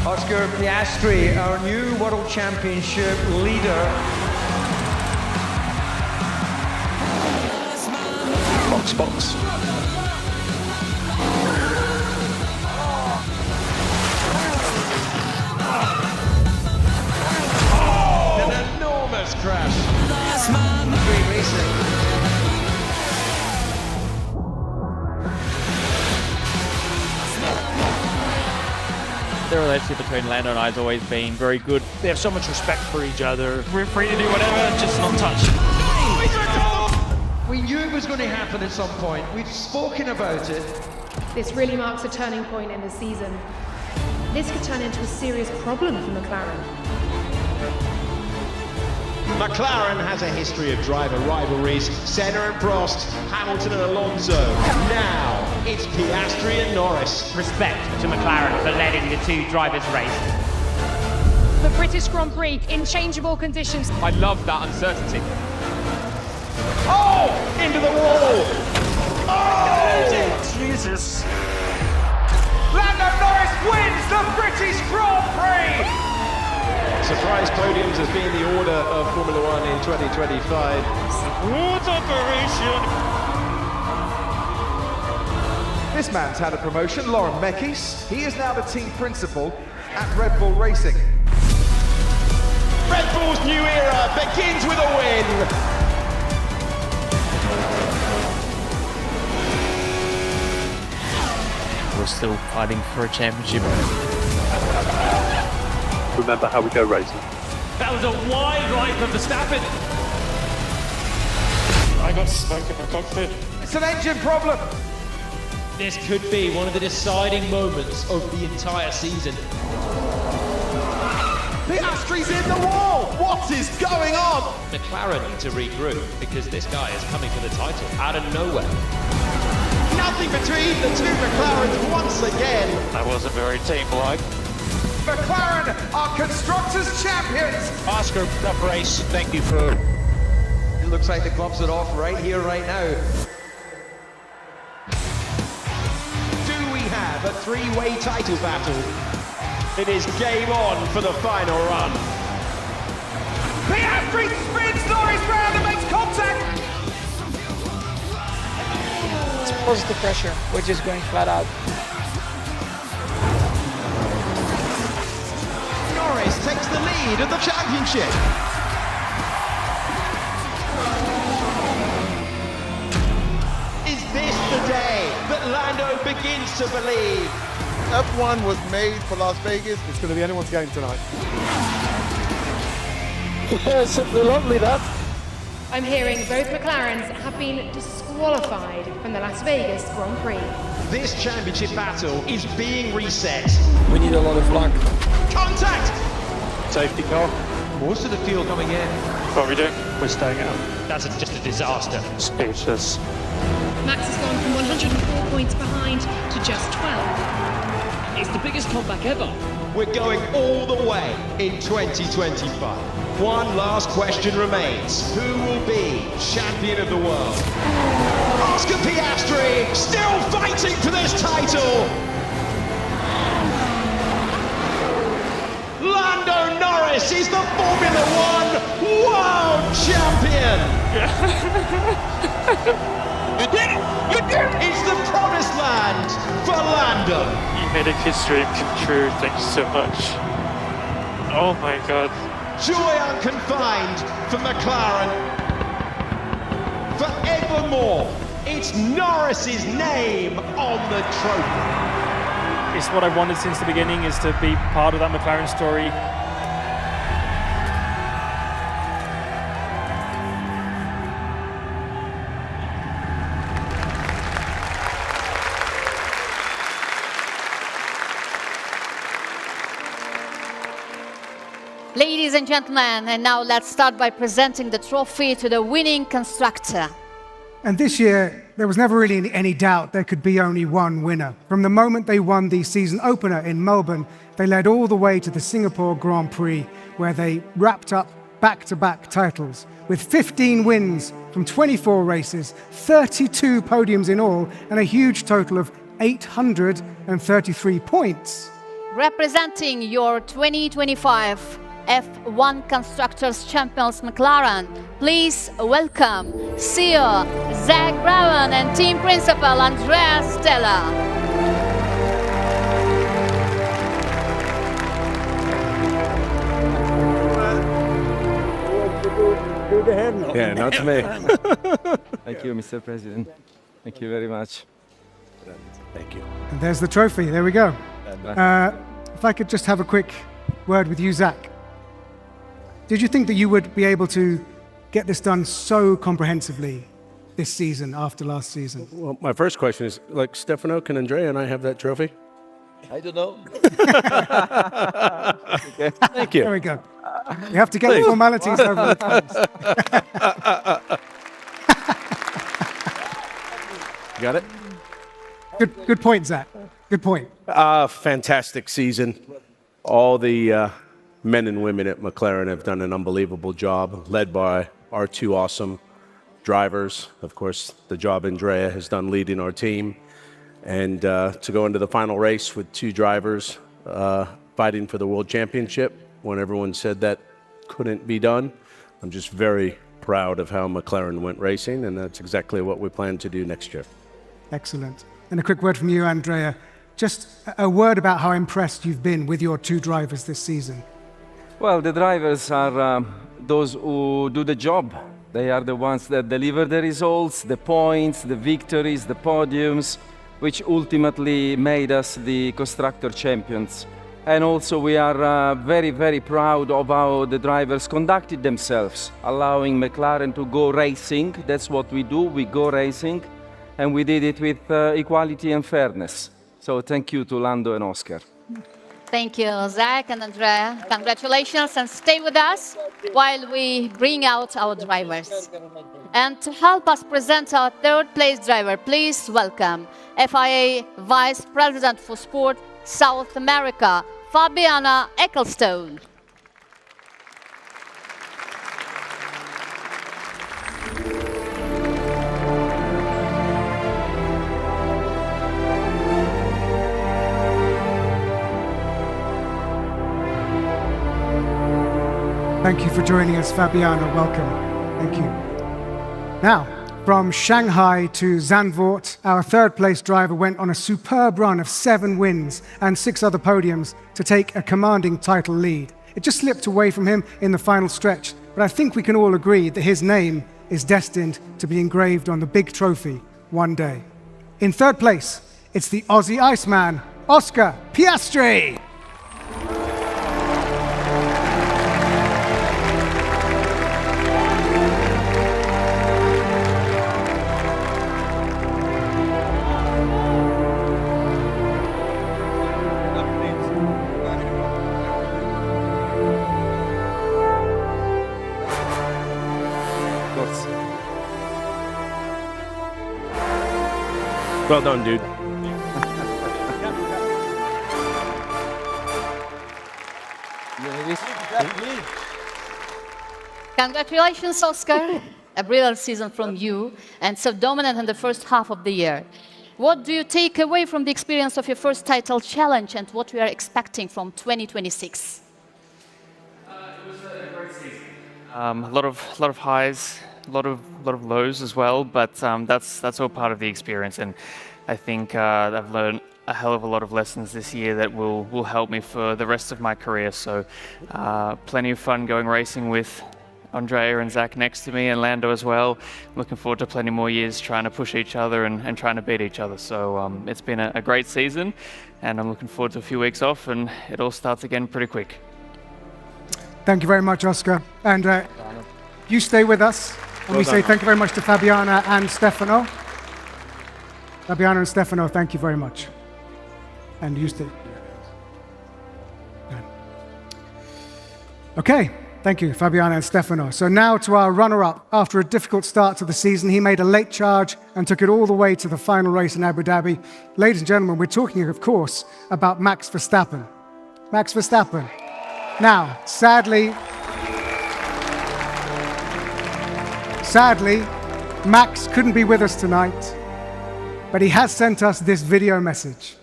Oscar Piastri, our new World Championship leader. Box. An enormous crash. Great racing. The relationship between Lando and I has always been very good. They have so much respect for each other. We're free to do whatever, just not touch. We knew it was going to happen at some point. We've spoken about it. This really marks a turning point in the season. This could turn into a serious problem for McLaren. McLaren has a history of driver rivalries. Senna and Prost, Hamilton and Alonso. Now, It's Piastri and Norris. Respect to McLaren for letting the two drivers race. The British Grand Prix in changeable conditions. I love that uncertainty. Oh! Into the wall! Oh! Jesus. Lando Norris wins the British Grand Prix! Surprise podiums has been the order of Formula One in 2025. What operation! This man's had a promotion, Lauren Mekis. He is now the team principal at Red Bull Racing. Red Bull's new era begins with a win! We're still fighting for a championship. Remember how we go racing. That was a wide right for Verstappen. I got stuck in the cockpit. It's an engine problem. This could be one of the deciding moments of the entire season. Piastri's in the wall! What is going on? McLaren need to regroup because this guy is coming for the title out of nowhere. Nothing between the two McLarens once again. That wasn't very team-like. McLaren are Constructors' champions. Oscar, tough race. Thank you for... It looks like the gloves are off right here, right now. Do we have a three-way title battle? It is game on for the final run. Piastri spins Norris round and makes contact! It's positive pressure. We're just going flat out. Norris takes the lead of the championship. Is this the day that Lando begins to believe? F1 was made for Las Vegas. It's going to be anyone's game tonight. Yeah, simply lovely that. I'm hearing both McLarens have been disqualified from the Las Vegas Grand Prix. This championship battle is being reset. We need a lot of luck. Contact! Safety car. Most of the field coming in. What are we doing? We're staying out. That's just a disaster. Speechless. Max has gone from 104 points behind to just 12. It's the biggest comeback ever. We're going all the way in 2025. One last question remains. Who will be champion of the world? Oscar Piastri still fighting for this title. Lando Norris is the Formula One world champion. You did it! You did it! It's the promised land for Lando. You made a kid's dream come true. Thank you so much. Oh my god. Joy unconfined for McLaren. Forevermore, it's Norris's name on the trophy. It's what I wanted since the beginning, is to be part of that McLaren story. Ladies and gentlemen, and now let's start by presenting the trophy to the winning constructor. And this year, there was never really any doubt there could be only one winner. From the moment they won the season opener in Melbourne, they led all the way to the Singapore Grand Prix, where they wrapped up back-to-back titles with 15 wins from 24 races, 32 podiums in all, and a huge total of 833 points. Representing your 2025 F1 Constructors Champions McLaren, please welcome CEO Zach Brown and Team Principal Andrea Stella. Yeah, not me. Thank you, Mr. President. Thank you very much. Thank you. And there's the trophy. There we go. If I could just have a quick word with you, Zach. Did you think that you would be able to get this done so comprehensively this season after last season? Well, my first question is, like, Stefano, can Andrea and I have that trophy? I don't know. Okay. Thank you. There we go. You have to get the formalities over the place. Got it? Good point, Zach. Good point. Fantastic season. All the men and women at McLaren have done an unbelievable job, led by our two awesome drivers. Of course, the job Andrea has done leading our team. And to go into the final race with two drivers fighting for the World Championship when everyone said that couldn't be done, I'm just very proud of how McLaren went racing, and that's exactly what we plan to do next year. Excellent. And a quick word from you, Andrea. Just a word about how impressed you've been with your two drivers this season. Well, the drivers are those who do the job. They are the ones that deliver the results, the points, the victories, the podiums, which ultimately made us the constructor champions. And also we are very, very proud of how the drivers conducted themselves, allowing McLaren to go racing. That's what we do, we go racing. And we did it with equality and fairness. So thank you to Lando and Oscar. Thank you, Zach and Andrea. Congratulations, and stay with us while we bring out our drivers. And to help us present our third place driver, please welcome FIA Vice President for Sport South America, Fabiana Ecclestone. Thank you for joining us, Fabiana. Welcome. Thank you. Now, from Shanghai to Zandvoort, our third place driver went on a superb run of 7 wins and 6 other podiums to take a commanding title lead. It just slipped away from him in the final stretch, but I think we can all agree that his name is destined to be engraved on the big trophy one day. In third place, it's the Aussie Iceman, Oscar Piastri. Well done, dude. Congratulations, Oscar. A brilliant season from you, and so dominant in the first half of the year. What do you take away from the experience of your first title challenge, and what we are expecting from 2026? It was a great season. A lot of highs, a lot of lows as well, but that's all part of the experience, and I think I've learned a hell of a lot of lessons this year that will help me for the rest of my career. So plenty of fun going racing with Andrea and Zach next to me, and Lando as well. Looking forward to plenty more years trying to push each other and trying to beat each other. So it's been a great season, and I'm looking forward to a few weeks off, and it all starts again pretty quick. Thank you very much, Oscar. And you stay with us. And we say thank you very much to Fabiana and Stefano. Fabiana and Stefano, thank you very much. And you stay. Okay, thank you, Fabiana and Stefano. So now to our runner-up. After a difficult start to the season, he made a late charge and took it all the way to the final race in Abu Dhabi. Ladies and gentlemen, we're talking, of course, about Max Verstappen. Max Verstappen. Now, sadly, Max couldn't be with us tonight, but he has sent us this video message.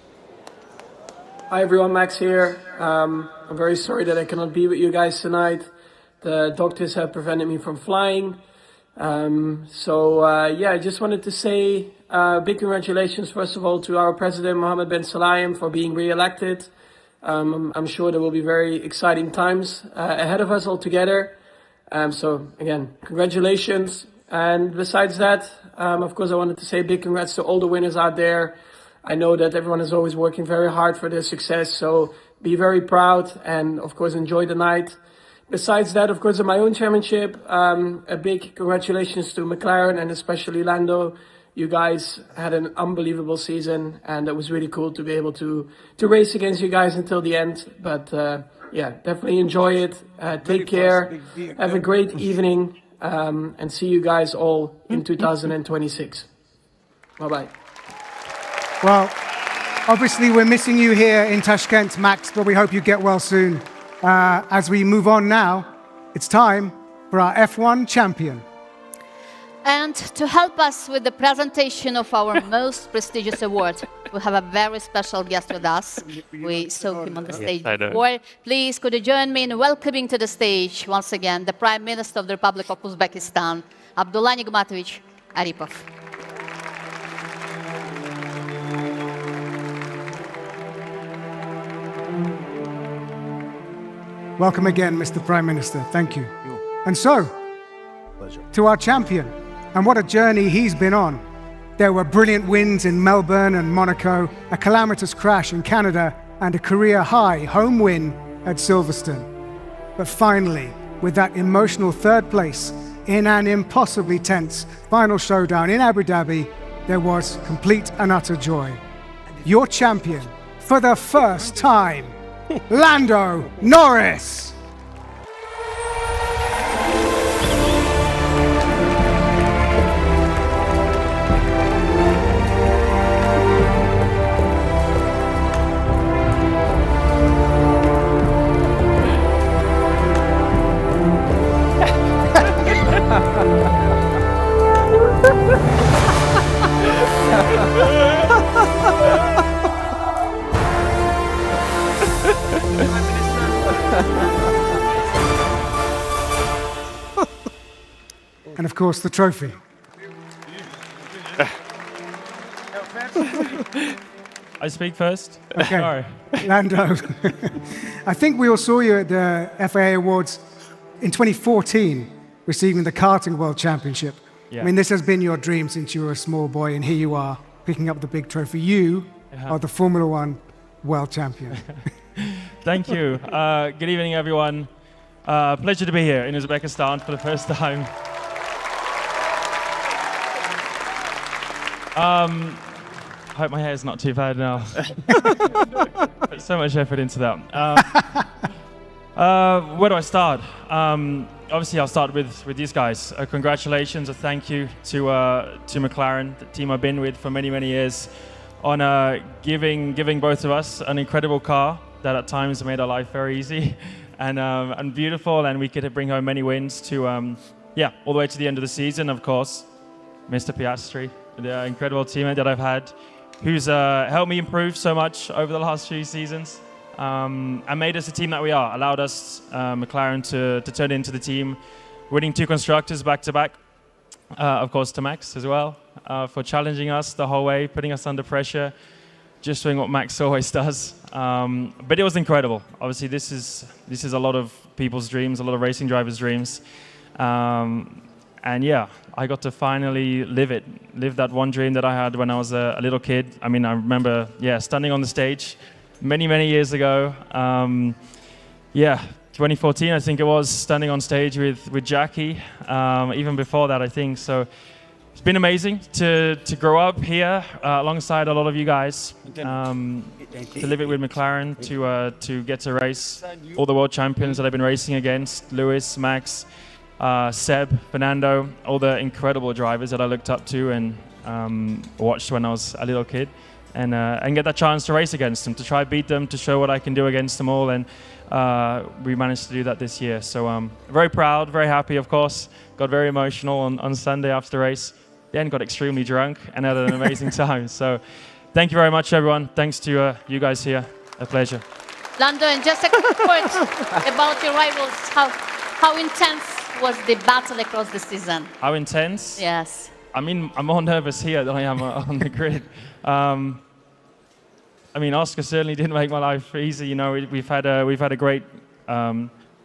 Hi everyone, Max here. I'm very sorry that I cannot be with you guys tonight. The doctors have prevented me from flying. I just wanted to say big congratulations, first of all, to our president, Mohammed bin Sulayem, for being re-elected. I'm sure there will be very exciting times ahead of us all together. So again, congratulations. And besides that, of course, I wanted to say big congrats to all the winners out there. I know that everyone is always working very hard for their success, so be very proud and, of course, enjoy the night. Besides that, of course, in my own championship, a big congratulations to McLaren and especially Lando. You guys had an unbelievable season, and it was really cool to be able to race against you guys until the end. But yeah, definitely enjoy it. Take care. Have a great evening, and see you guys all in 2026. Bye-bye. Well, obviously we're missing you here in Tashkent, Max, but we hope you get well soon. As we move on now, it's time for our F1 champion. And to help us with the presentation of our most prestigious award, we have a very special guest with us. We saw him on the stage before. Please, could you join me in welcoming to the stage, once again, the Prime Minister of the Republic of Uzbekistan, Abdulla Nigmatovich Aripov. Welcome again, Mr. Prime Minister. Thank you. And so, to our champion, and what a journey he's been on. There were brilliant wins in Melbourne and Monaco, a calamitous crash in Canada, and a career-high home win at Silverstone. But finally, with that emotional third place in an impossibly tense final showdown in Abu Dhabi, there was complete and utter joy. Your champion, for the first time, Lando Norris! And of course, the trophy. I speak first? Okay. Sorry. Lando, I think we all saw you at the FIA Awards in 2014, receiving the Karting World Championship. Yeah. I mean, this has been your dream since you were a small boy, and here you are, picking up the big trophy. You are the Formula One World Champion. Thank you. Good evening, everyone. Pleasure to be here in Uzbekistan for the first time. I hope my hair is not too bad now. Put so much effort into that. Where do I start? Obviously, I'll start with these guys. Congratulations, a thank you to McLaren, the team I've been with for many, many years, on giving both of us an incredible car that at times made our life very easy and beautiful, and we could bring home many wins to, all the way to the end of the season, of course. Mr. Piastri, the incredible teammate that I've had, who's helped me improve so much over the last few seasons, and made us the team that we are, allowed us, McLaren, to turn into the team, winning 2 constructors back-to-back. Of course, to Max as well, for challenging us the whole way, putting us under pressure, just doing what Max always does. But it was incredible. Obviously, this is a lot of people's dreams, a lot of racing drivers' dreams. And yeah, I got to finally live that one dream that I had when I was a little kid. I mean, I remember, standing on the stage many, many years ago. 2014, I think it was, standing on stage with Jackie, even before that, I think. So it's been amazing to grow up here alongside a lot of you guys, to live it with McLaren, to get to race all the world champions that I've been racing against, Lewis, Max, Seb, Fernando, all the incredible drivers that I looked up to and watched when I was a little kid, and get that chance to race against them, to try beat them, to show what I can do against them all, and we managed to do that this year. So very proud, very happy, of course. Got very emotional on Sunday after the race, then got extremely drunk and had an amazing time. So thank you very much, everyone. Thanks to you guys here. A pleasure. London, just a quick point about your rivals. How intense was the battle across the season? How intense? Yes. I mean, I'm more nervous here than I am on the grid. I mean, Oscar certainly didn't make my life easy. You know, we've had a great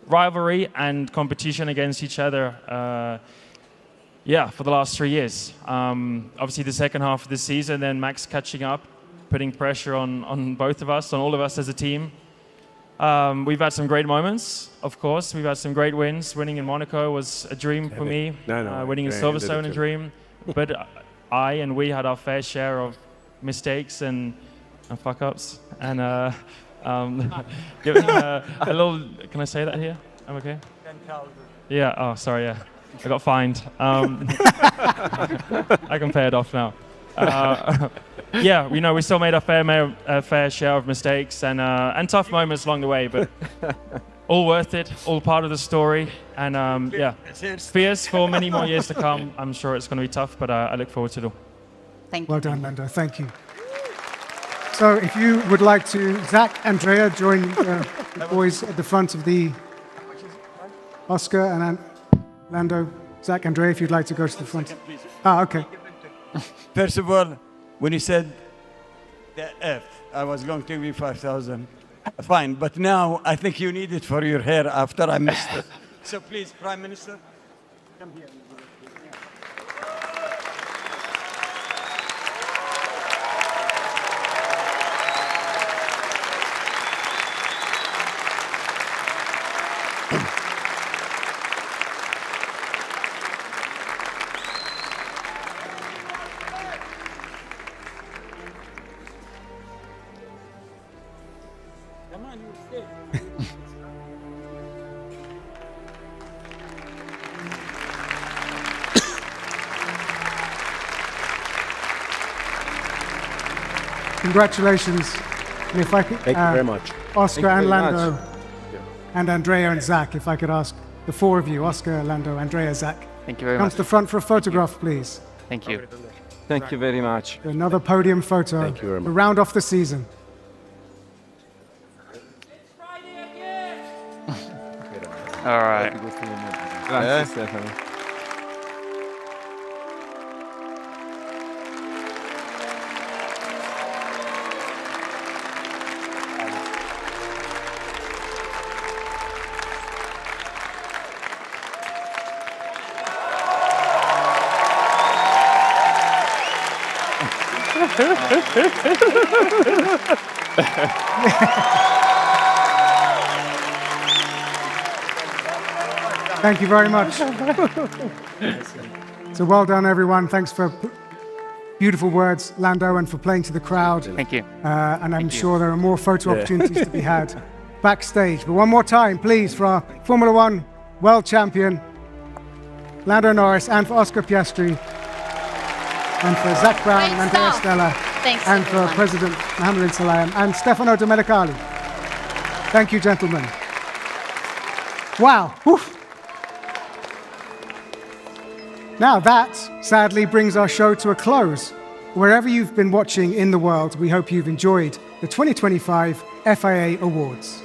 rivalry and competition against each other. For the last 3 years. Obviously, the second half of the season, then Max catching up, putting pressure on both of us, on all of us as a team. We've had some great moments, of course. We've had some great wins. Winning in Monaco was a dream for me. Winning in Silverstone, a dream. But we had our fair share of mistakes and fuck-ups. And giving a little... Can I say that here? I'm okay? Yeah, oh, sorry, yeah. I got fined. I can pay it off now. Yeah, we still made a fair share of mistakes and tough moments along the way, but all worth it, all part of the story. And yeah, fierce for many more years to come. I'm sure it's going to be tough, but I look forward to it all. Thank you. Well done, Lando. Thank you. So if you would like to, Zach, Andrea, join the boys at the front of the Oscar and Lando. Zach, Andrea, if you'd like to go to the front. Ah, okay. First of all, when you said the F, I was going to give you 5,000. Fine, but now I think you need it for your hair after I missed it. So please, Prime Minister, come here. Congratulations. And if I could, Thank you very much. Oscar and very Lando much. and Andrea and Zach, if I could ask the four of you, Oscar, Lando, Andrea, Zach. Thank you very Come much. to the front for a photograph, please. Thank you. Thank you very much. Another podium photo. Thank you very much. To round off the season. All right. Grazie, Stefano. Thank you very much. So well done, everyone. Thanks for beautiful words, Lando, and for playing to the crowd. Thank you. And I'm sure there are more photo opportunities to be had backstage. But one more time, please, for our Formula One world champion, Lando Norris, and for Oscar Piastri, and for Zach Brown and Andrea Stella, Thanks, and everyone. for President Mohammed bin Salayem and Stefano Domenicali. Thank you, gentlemen. Wow. Whew. Now that, sadly, brings our show to a close. Wherever you've been watching in the world, we hope you've enjoyed the 2025 FIA Awards.